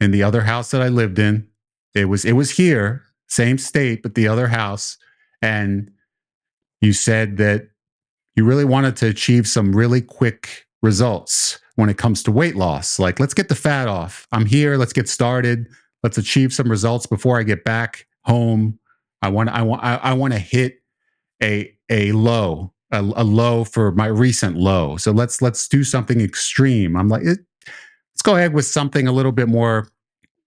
in the other house that I lived in. It was here, same state, but the other house. And you said that you really wanted to achieve some really quick results when it comes to weight loss. Like, let's get the fat off. I'm here. Let's get started. Let's achieve some results before I get back home. I want to hit a low, a low for my recent low. So let's do something extreme. I'm like, let's go ahead with something a little bit more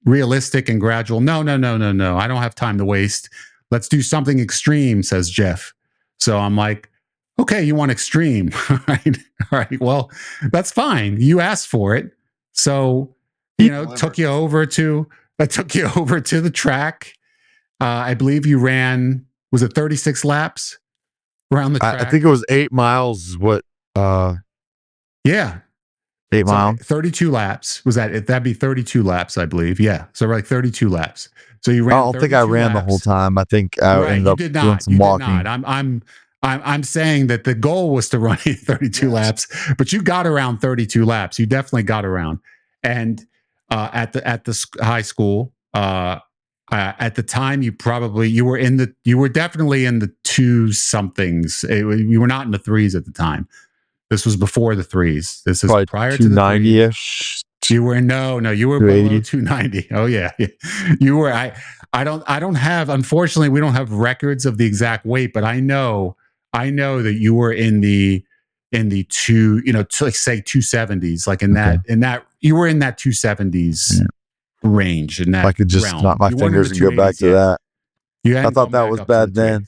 realistic and gradual. No, no, no, no, no. I don't have time to waste. Let's do something extreme, says Jeff. So I'm like, okay, you want extreme. All right. All right. Well, that's fine. You asked for it. So, took you over to the track. I believe you ran, was it 36 laps around the track? I think it was 8 miles. What? Yeah. 8 miles. 32 laps. Was that it? That'd be 32 laps, I believe. Yeah. So like 32 laps. So you ran. I don't think I ran the whole time. I think I ended up doing some walking. I'm saying that the goal was to run 32 laps, but you got around 32 laps. You definitely got around. And at the high school, at the time, you were definitely in the two somethings. You were not in the threes at the time. This was before the threes. This is probably prior to the 290-ish. You were you were below 290. Oh yeah. You were. I don't have, unfortunately, we don't have records of the exact weight, but I know that you were in the two, to say 270s, like in that you were in that 270s range. In that, I could just snap my fingers and go back to that. I thought that was bad then.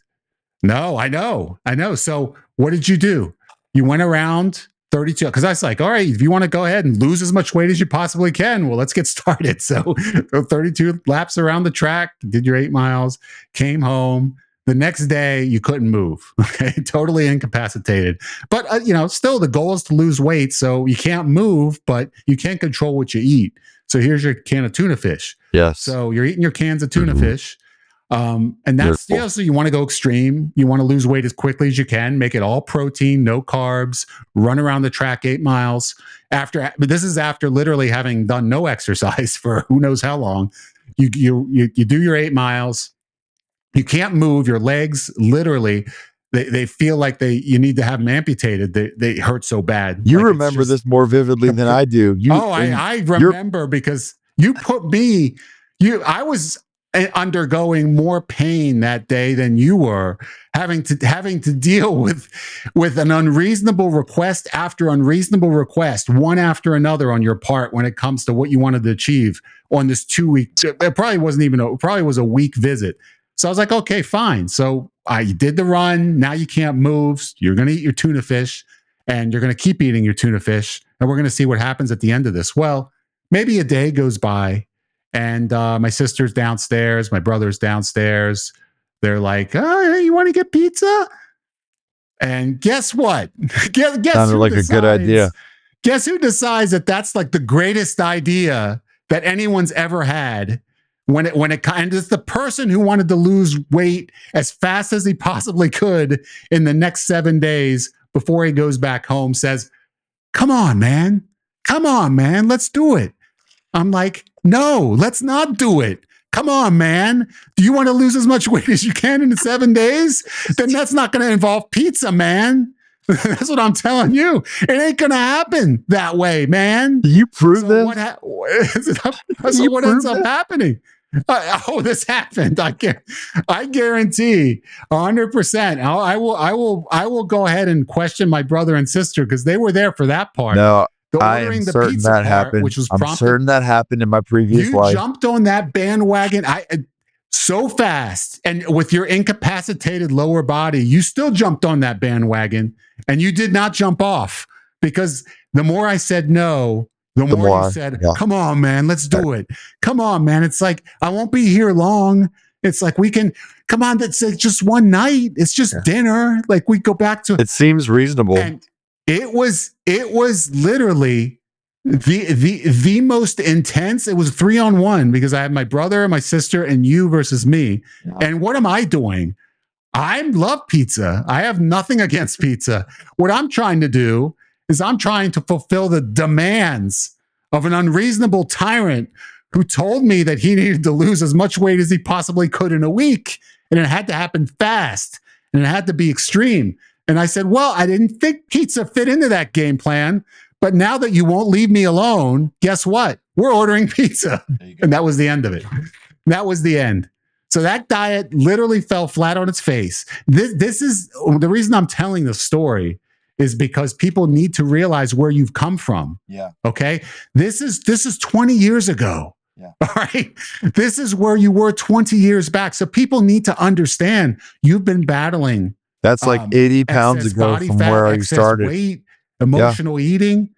No, I know. So what did you do? You went around 32, because I was like, all right, if you want to go ahead and lose as much weight as you possibly can, well, let's get started. So 32 laps around the track, did your 8 miles, came home. The next day, you couldn't move. Okay, totally incapacitated. But still, the goal is to lose weight, so you can't move, but you can't control what you eat. So here's your can of tuna fish. Yes. So you're eating your cans of tuna fish. And that's, so you want to go extreme. You want to lose weight as quickly as you can, make it all protein, no carbs, run around the track 8 miles but this is after literally having done no exercise for who knows how long. You do your 8 miles. You can't move your legs. Literally, they feel like you need to have them amputated. They hurt so bad. You remember this more vividly than I do. I remember because you put me, I was undergoing more pain that day than you were, having to deal with an unreasonable request after unreasonable request, one after another on your part when it comes to what you wanted to achieve on this 2-week. It probably was a week visit. So I was like, okay, fine. So I did the run. Now you can't move. You're going to eat your tuna fish, and you're going to keep eating your tuna fish, and we're going to see what happens at the end of this. Well, maybe a day goes by, and my sister's downstairs, my brother's downstairs. They're like, "Oh, you want to get pizza?" And guess what? Guess sounded like a good idea. Guess who decides that that's like the greatest idea that anyone's ever had? And it's the person who wanted to lose weight as fast as he possibly could in the next 7 days before he goes back home, says, come on, man, let's do it. I'm like, no, let's not do it. Come on, man. Do you want to lose as much weight as you can in 7 days? Then that's not going to involve pizza, man. That's what I'm telling you. It ain't going to happen that way, man. Do you prove this? What ends up happening? This happened. I guarantee 100%. I will go ahead and question my brother and sister because they were there for that part. No, I am certain that happened. Which was I'm certain that happened in my previous life. You jumped on that bandwagon so fast, and with your incapacitated lower body, you still jumped on that bandwagon, and you did not jump off because the more I said no, the more you said, come on, man, let's do it. Come on, man. It's like, I won't be here long. It's like, we can, come on, that's just one night. It's just dinner. Like, we go back to. It seems reasonable. And it was literally the most intense. It was 3-on-1 because I had my brother, my sister, and you versus me. Yeah. And what am I doing? I love pizza. I have nothing against pizza. What I'm trying to do is I'm trying to fulfill the demands of an unreasonable tyrant who told me that he needed to lose as much weight as he possibly could in a week. And it had to happen fast. And it had to be extreme. And I said, well, I didn't think pizza fit into that game plan. But now that you won't leave me alone, guess what? We're ordering pizza. And that was the end of it. That was the end. So that diet literally fell flat on its face. This is the reason I'm telling the story, is because people need to realize where you've come from. Yeah. Okay. This is 20 years ago. Yeah. All right. This is where you were 20 years back. So people need to understand you've been battling. That's like 80 pounds ago body from fat, where you excess started. weight, emotional eating.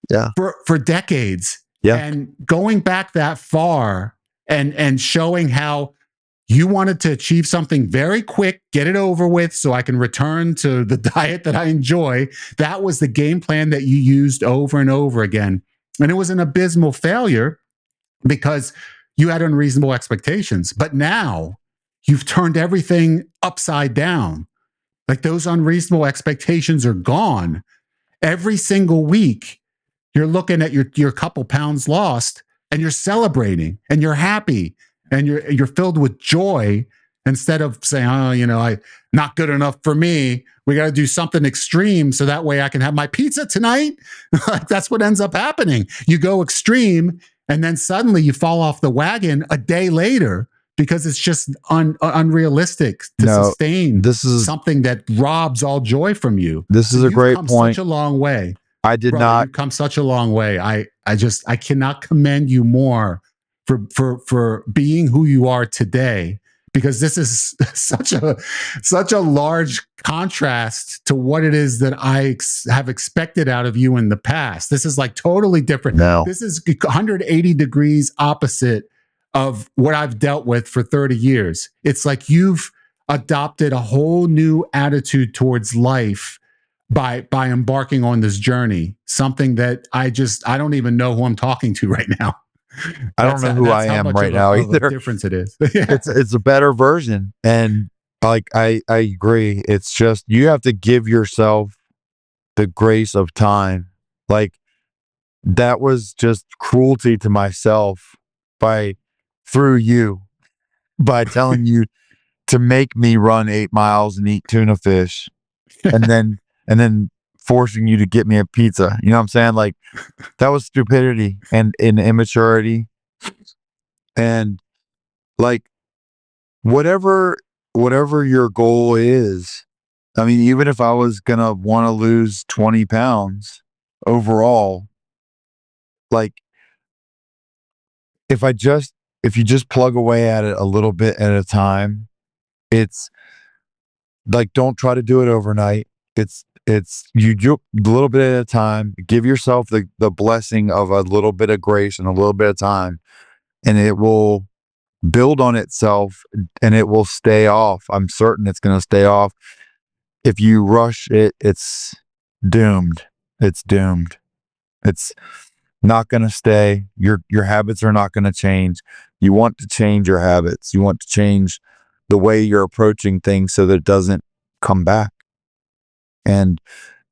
Yeah. For decades. Yeah. And going back that far and showing how you wanted to achieve something very quick, get it over with so I can return to the diet that I enjoy. That was the game plan that you used over and over again. And it was an abysmal failure because you had unreasonable expectations. But now you've turned everything upside down. Like those unreasonable expectations are gone. Every single week, you're looking at your couple pounds lost and you're celebrating and you're happy and you're filled with joy instead of saying, oh, I not good enough for me. We got to do something extreme so that way I can have my pizza tonight. Like that's what ends up happening. You go extreme and then suddenly you fall off the wagon a day later because it's just unrealistic to sustain something that robs all joy from you. This is a great point. Such a long way. I did not. You've come such a long way. I cannot commend you more for being who you are today, because this is such a large contrast to what it is that I have expected out of you in the past. This is like totally different. No. This is 180 degrees opposite of what I've dealt with for 30 years. It's like you've adopted a whole new attitude towards life by embarking on this journey, something that I don't even know who I'm talking to right now. I don't know who I am right now either. Difference it is. It's a better version. And like, I agree. It's just, you have to give yourself the grace of time. Like that was just cruelty to myself through you, by telling you to make me run 8 miles and eat tuna fish and then forcing you to get me a pizza. You know what I'm saying? Like that was stupidity and immaturity. And like whatever your goal is, I mean, even if I was gonna want to lose 20 pounds overall, like if you just plug away at it a little bit at a time, it's like, don't try to do it overnight. It's you do a little bit at a time. Give yourself the blessing of a little bit of grace and a little bit of time, and it will build on itself and it will stay off. I'm certain it's going to stay off. If you rush it, it's doomed. It's doomed. It's not going to stay. Your habits are not going to change. You want to change your habits. You want to change the way you're approaching things so that it doesn't come back. And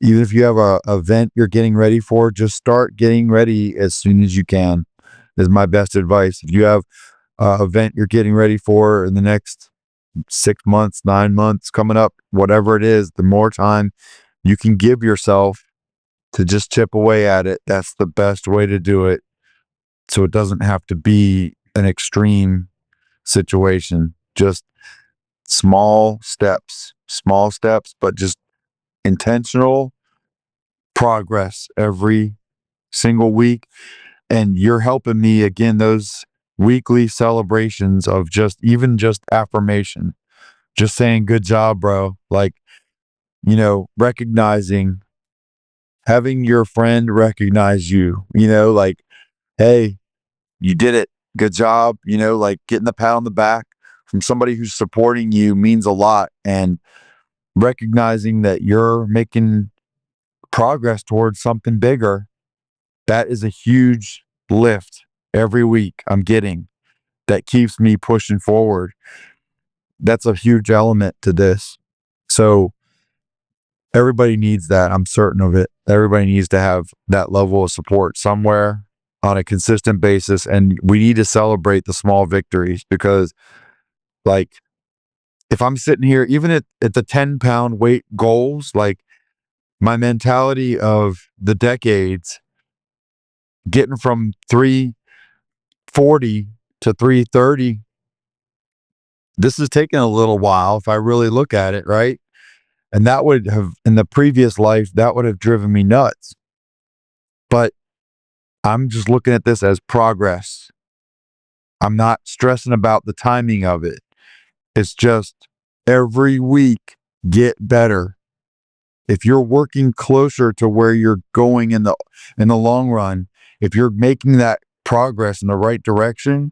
even if you have a event you're getting ready for, just start getting ready as soon as you can, is my best advice. If you have an event you're getting ready for in the next 6 months, 9 months coming up, whatever it is, the more time you can give yourself to just chip away at it, that's the best way to do it. So it doesn't have to be an extreme situation. Just small steps, but just intentional progress every single week. And you're helping me again, those weekly celebrations of just affirmation, just saying, good job, bro. Like, recognizing, having your friend recognize you, like, hey, you did it. Good job. Like getting the pat on the back from somebody who's supporting you means a lot. And recognizing that you're making progress towards something bigger, that is a huge lift every week I'm getting that keeps me pushing forward. That's a huge element to this. So everybody needs that. I'm certain of it. Everybody needs to have that level of support somewhere on a consistent basis. And we need to celebrate the small victories, because like, if I'm sitting here, even at the 10-pound weight goals, like my mentality of the decades getting from 340 to 330, this is taking a little while if I really look at it, right? And that would have, in the previous life, that would have driven me nuts. But I'm just looking at this as progress. I'm not stressing about the timing of it. It's just every week get better. If you're working closer to where you're going in the long run, if you're making that progress in the right direction,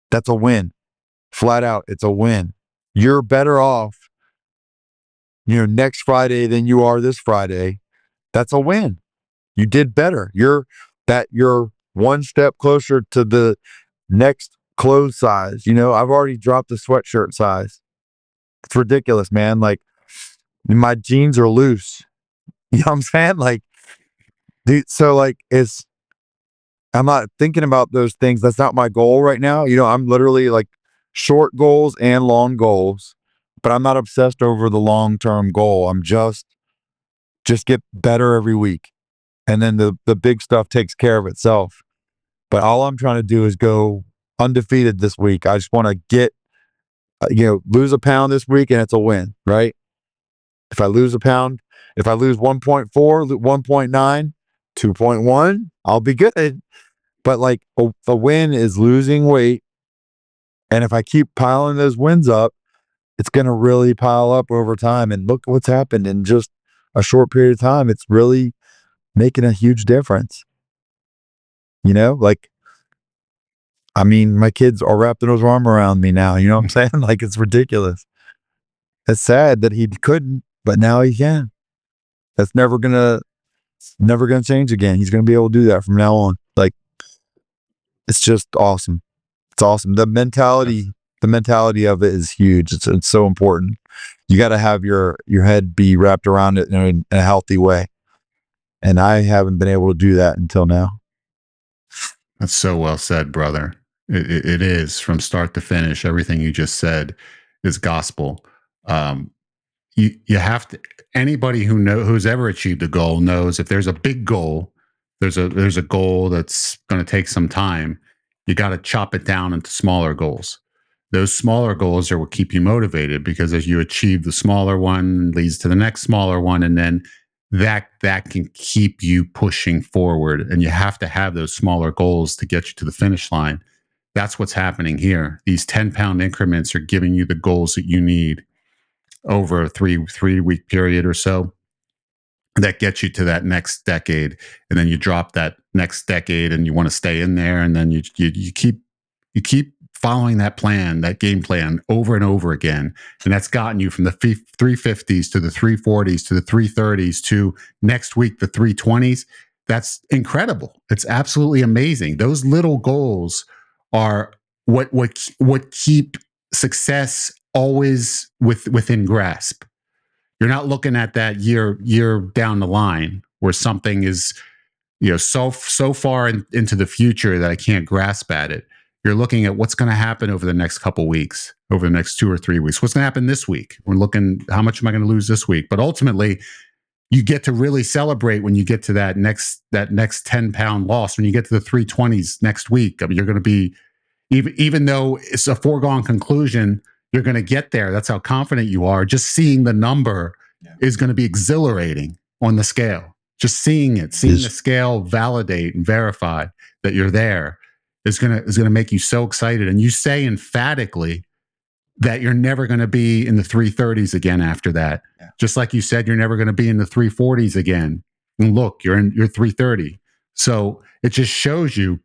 that's a win. Flat out, it's a win. You're better off, next Friday than you are this Friday. That's a win. You did better. You're one step closer to the next clothes size. I've already dropped the sweatshirt size. It's ridiculous, man. Like, my jeans are loose. You know what I'm saying? Like, dude, so like I'm not thinking about those things. That's not my goal right now. I'm literally like short goals and long goals, but I'm not obsessed over the long-term goal. I'm just get better every week. And then the big stuff takes care of itself. But all I'm trying to do is go undefeated this week. I just want to get, lose a pound this week and it's a win, right? If I lose a pound, if I lose 1.4, 1.9, 2.1, I'll be good. But like the win is losing weight. And if I keep piling those wins up, it's going to really pile up over time. And look what's happened in just a short period of time. It's really making a huge difference. Like, I mean, my kids are wrapping his arm around me now. You know what I'm saying? Like, it's ridiculous. It's sad that he couldn't, but now he can. That's never gonna change again. He's gonna be able to do that from now on. Like, it's just awesome. It's awesome. The mentality of it is huge. It's so important. You got to have your head be wrapped around it in a healthy way. And I haven't been able to do that until now. That's so well said, brother. It is from start to finish. Everything you just said is gospel. You have to. Anybody who's ever achieved a goal knows if there's a big goal, there's a goal that's going to take some time. You got to chop it down into smaller goals. Those smaller goals are what keep you motivated, because as you achieve the smaller one, leads to the next smaller one, and then that can keep you pushing forward. And you have to have those smaller goals to get you to the finish line. That's what's happening here. These 10-pound increments are giving you the goals that you need over a three week period or so that gets you to that next decade. And then you drop that next decade and you want to stay in there. And then you keep following that plan, that game plan over and over again. And that's gotten you from the 350s to the 340s to the 330s to next week, the 320s. That's incredible. It's absolutely amazing. Those little goals are what keep success always within grasp. You're not looking at that year down the line where something is, so far into the future that I can't grasp at it. You're looking at what's going to happen over the next couple weeks, over the next 2 or 3 weeks. What's going to happen this week? We're looking, how much am I going to lose this week? But ultimately, you get to really celebrate when you get to that next 10-pound loss. When you get to the 320s next week, I mean, you're going to be, even though it's a foregone conclusion, you're going to get there. That's how confident you are. Just seeing the number is going to be exhilarating on the scale. Just seeing the scale validate and verify that you're there is going to make you so excited. And you say emphatically that you're never going to be in the 330s again after that. Yeah. Just like you said, you're never going to be in the 340s again. And look, you're 330. So it just shows you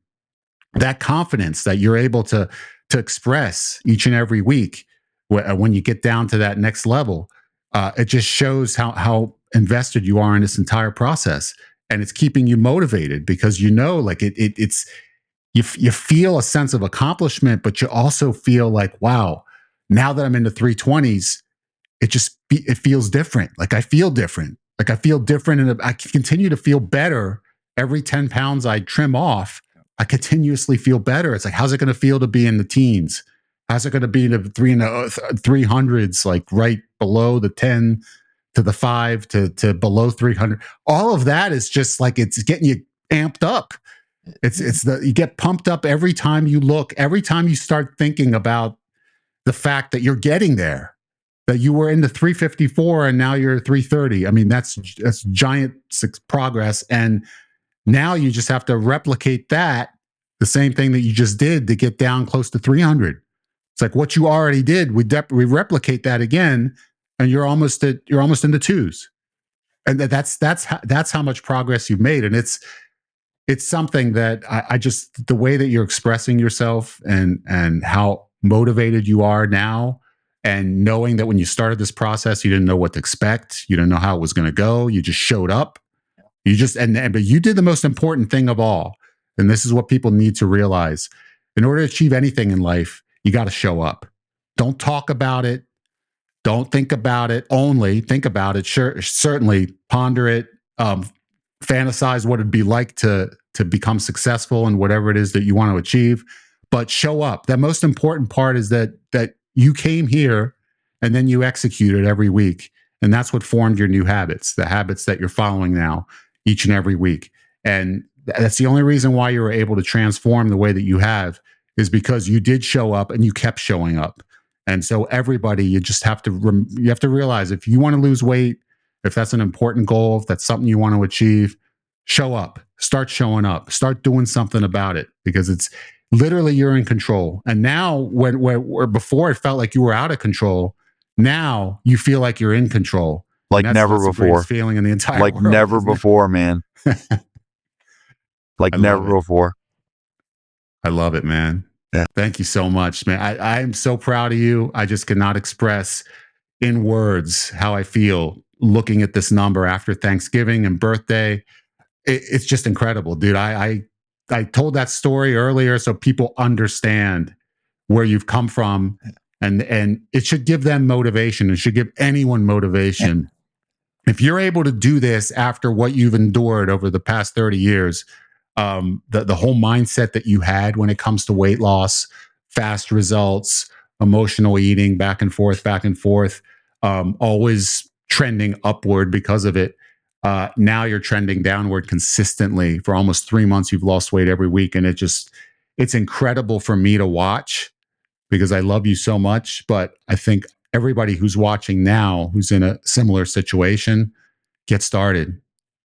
that confidence that you're able to express each and every week when you get down to that next level. It just shows how invested you are in this entire process, and it's keeping you motivated because like it's you feel a sense of accomplishment, but you also feel like, wow, now that I'm in the 320s, it feels different. Like I feel different. And I continue to feel better every 10 pounds I trim off. I continuously feel better. It's like, how's it going to feel to be in the teens? How's it going to be in the 300s, like right below the 10 to the 5 to below 300? All of that is just like, it's getting you amped up. You get pumped up every time you look, every time you start thinking about the fact that you're getting there, that you were in the 354 and now you're 330. I mean, that's giant progress. And now you just have to replicate that, the same thing that you just did to get down close to 300. It's like what you already did. We replicate that again, and you're almost in the twos. And that's how much progress you've made. And it's something that I just, the way that you're expressing yourself and how motivated you are now, and knowing that when you started this process, you didn't know what to expect, you didn't know how it was going to go, you just showed up. You just but you did the most important thing of all. And this is what people need to realize. In order to achieve anything in life, you got to show up. Don't talk about it. Don't think about it. Only think about it. Sure, certainly ponder it. Fantasize what it'd be like to become successful in whatever it is that you want to achieve. But show up. The most important part is that you came here and then you executed every week. And that's what formed your new habits, the habits that you're following now each and every week. And that's the only reason why you were able to transform the way that you have, is because you did show up and you kept showing up. And so everybody, you just have to realize, if you want to lose weight, if that's an important goal, if that's something you want to achieve, show up, start showing up, start doing something about it, because it's literally, you're in control. And now where before it felt like you were out of control, now you feel like you're in control. Like never that's before. The greatest feeling in the entire like world. Never before, man. Like never before. I love it, man. Yeah. Thank you so much, man. I am so proud of you. I just cannot express in words how I feel looking at this number after Thanksgiving and birthday. It's just incredible, dude. I told that story earlier so people understand where you've come from, and it should give them motivation. It should give anyone motivation. If you're able to do this after what you've endured over the past 30 years, the whole mindset that you had when it comes to weight loss, fast results, emotional eating, back and forth, always trending upward because of it. Now you're trending downward consistently for almost 3 months. You've lost weight every week. And it's incredible for me to watch, because I love you so much. But I think everybody who's watching now, who's in a similar situation, get started.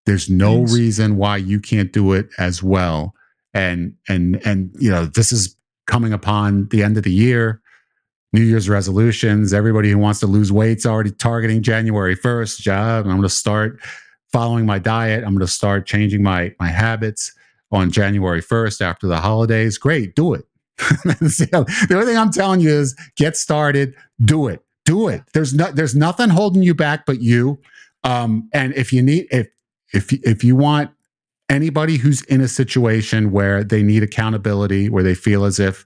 There's no reason why you can't do it as well. And this is coming upon the end of the year, New Year's resolutions. Everybody who wants to lose weight's already targeting January 1st. I'm going to start following my diet. I'm going to start changing my habits on January 1st after the holidays. Great, do it. The only thing I'm telling you is get started, do it. There's nothing holding you back but you. And if you want anybody who's in a situation where they need accountability, where they feel as if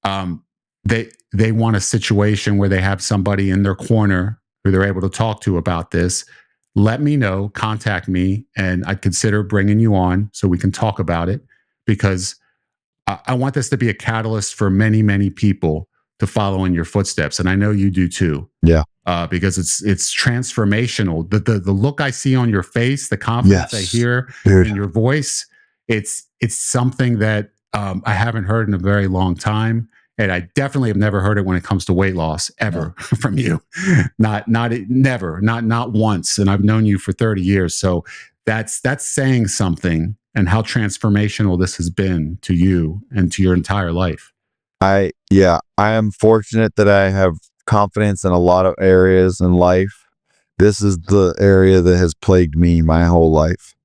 they want a situation where they have somebody in their corner who they're able to talk to about this, let me know, contact me, and I'd consider bringing you on so we can talk about it, because I want this to be a catalyst for many, many people to follow in your footsteps. And I know you do too. Yeah. Because it's transformational. The look I see on your face, the confidence I hear in your voice, it's something that I haven't heard in a very long time. And I definitely have never heard it when it comes to weight loss ever from you. Never, not once. And I've known you for 30 years. So that's saying something, and how transformational this has been to you and to your entire life. I am fortunate that I have confidence in a lot of areas in life. This is the area that has plagued me my whole life.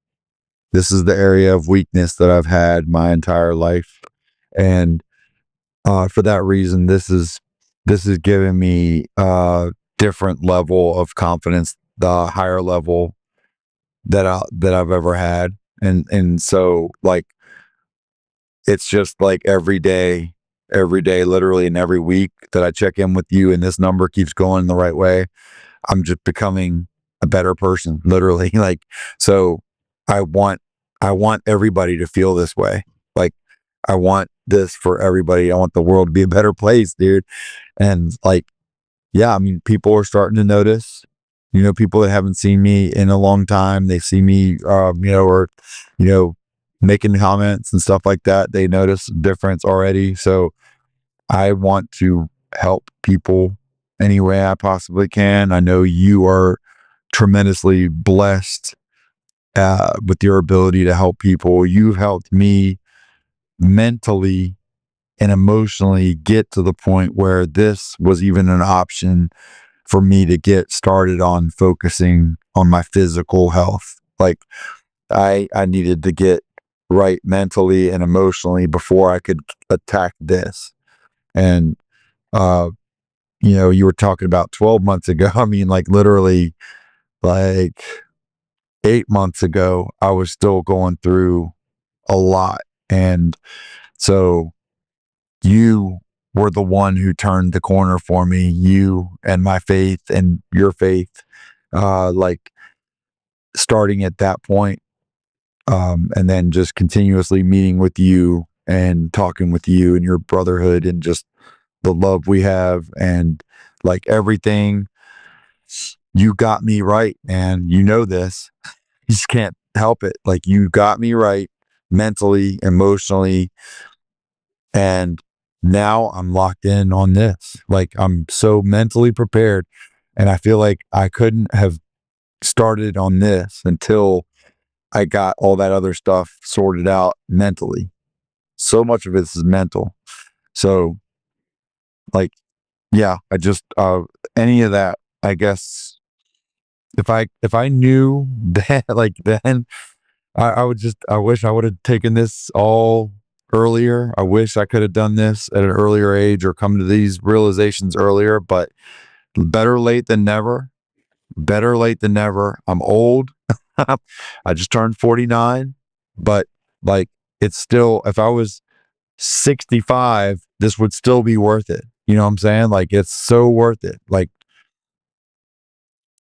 This is the area of weakness that I've had my entire life. And for that reason, this is giving me a different level of confidence, the higher level that I've ever had. And so, like, it's just like every day, literally, and every week that I check in with you and this number keeps going the right way, I'm just becoming a better person, literally. Like, so I want everybody to feel this way. Like, I want this for everybody. I want the world to be a better place, dude. And like, yeah, I mean, people are starting to notice, people that haven't seen me in a long time, they see me, or, making comments and stuff like that. They notice a difference already. So I want to help people any way I possibly can. I know you are tremendously blessed with your ability to help people. You've helped me mentally and emotionally get to the point where this was even an option for me to get started on focusing on my physical health. Like I needed to get right mentally and emotionally before I could attack this. And you were talking about 12 months ago. I mean, like literally like 8 months ago, I was still going through a lot. And so you were the one who turned the corner for me, you and my faith and your faith, like starting at that point, and then just continuously meeting with you and talking with you and your brotherhood and just the love we have and like everything. You got me right, man. You know this. You just can't help it. Like you got me right mentally, emotionally, and now I'm locked in on this. Like I'm so mentally prepared, and I feel like I couldn't have started on this until I got all that other stuff sorted out mentally. So much of this is mental. So like, yeah, I just any of that, I guess if I knew that like then I would just I wish I would have taken this all earlier. I wish I could have done this at an earlier age or come to these realizations earlier, but better late than never. Better late than never. I'm old. I just turned 49, but like it's still, if I was 65, this would still be worth it. You know what I'm saying? Like it's so worth it. Like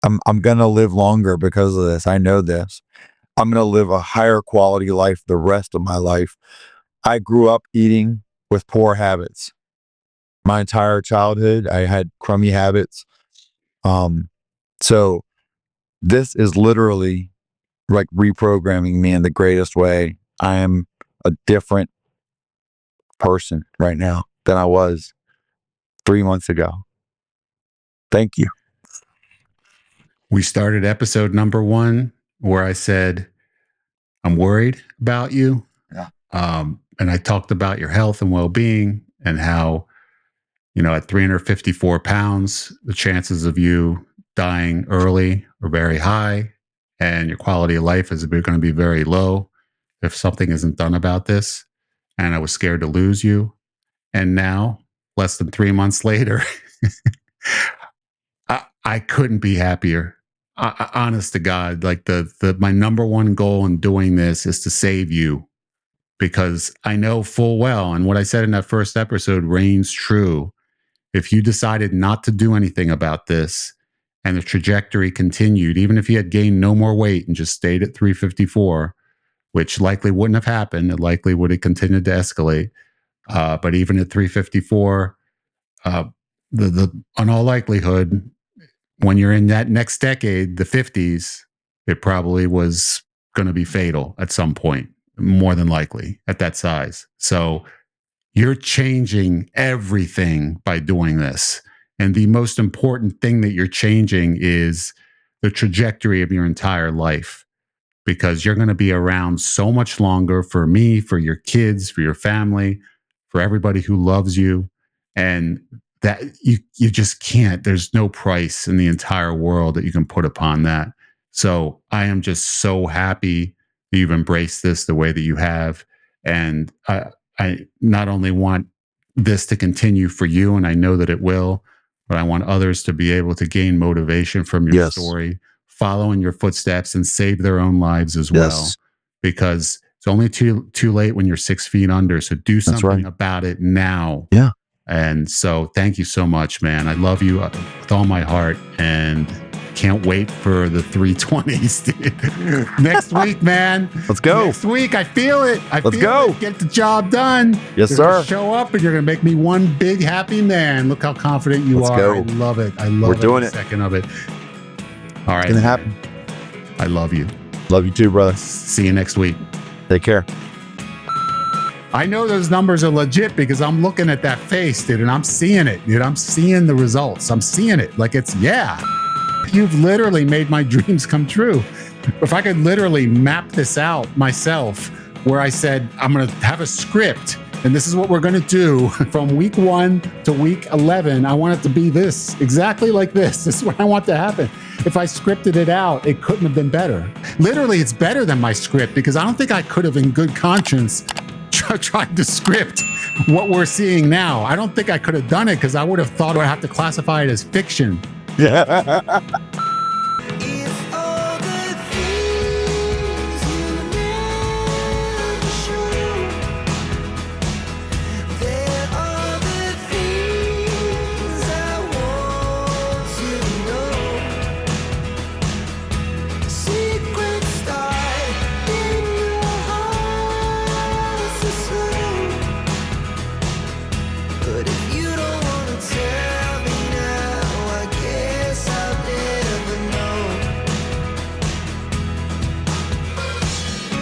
I'm going to live longer because of this. I know this. I'm going to live a higher quality life the rest of my life. I grew up eating with poor habits. My entire childhood, I had crummy habits. So this is literally like reprogramming me in the greatest way. I am a different person right now than I was 3 months ago. Thank you. We started episode number 1 where I said, I'm worried about you. Yeah. And I talked about your health and well-being and how, at 354 pounds, the chances of you dying early are very high and your quality of life is going to be very low if something isn't done about this. And I was scared to lose you. And now, less than 3 months later, I couldn't be happier. Honest to God, like my number one goal in doing this is to save you, because I know full well, and what I said in that first episode reigns true. If you decided not to do anything about this and the trajectory continued, even if you had gained no more weight and just stayed at 354, which likely wouldn't have happened, it likely would have continued to escalate. But even at 354, the in all likelihood, when you're in that next decade, the 50s, it probably was going to be fatal at some point, more than likely at that size. So you're changing everything by doing this. And the most important thing that you're changing is the trajectory of your entire life, because you're going to be around so much longer for me, for your kids, for your family, for everybody who loves you. And that you just can't, there's no price in the entire world that you can put upon that. So I am just so happy that you've embraced this the way that you have. And I not only want this to continue for you, and I know that it will, but I want others to be able to gain motivation from your story, follow in your footsteps, and save their own lives as well. Because it's only too late when you're 6 feet under. So do something about it now. Yeah. And so thank you so much, man. I love you with all my heart, and can't wait for the 320s, dude. Next week, man. Let's go. Next week. I feel it. Let's go. Get the job done. Yes, sir. Show up and you're going to make me one big happy man. Look how confident you are. Go. I love it. I love every second of it. All right. It's going to happen. I love you. Love you too, brother. See you next week. Take care. I know those numbers are legit because I'm looking at that face, dude, and I'm seeing it, dude. I'm seeing the results. I'm seeing it. Like it's, yeah, you've literally made my dreams come true. If I could literally map this out myself, where I said, I'm going to have a script and this is what we're going to do from week 1 to week 11. I want it to be this, exactly like this. This is what I want to happen. If I scripted it out, it couldn't have been better. Literally, it's better than my script because I don't think I could have in good conscience tried to script what we're seeing now. I don't think I could have done it because I would have thought I'd have to classify it as fiction. Yeah.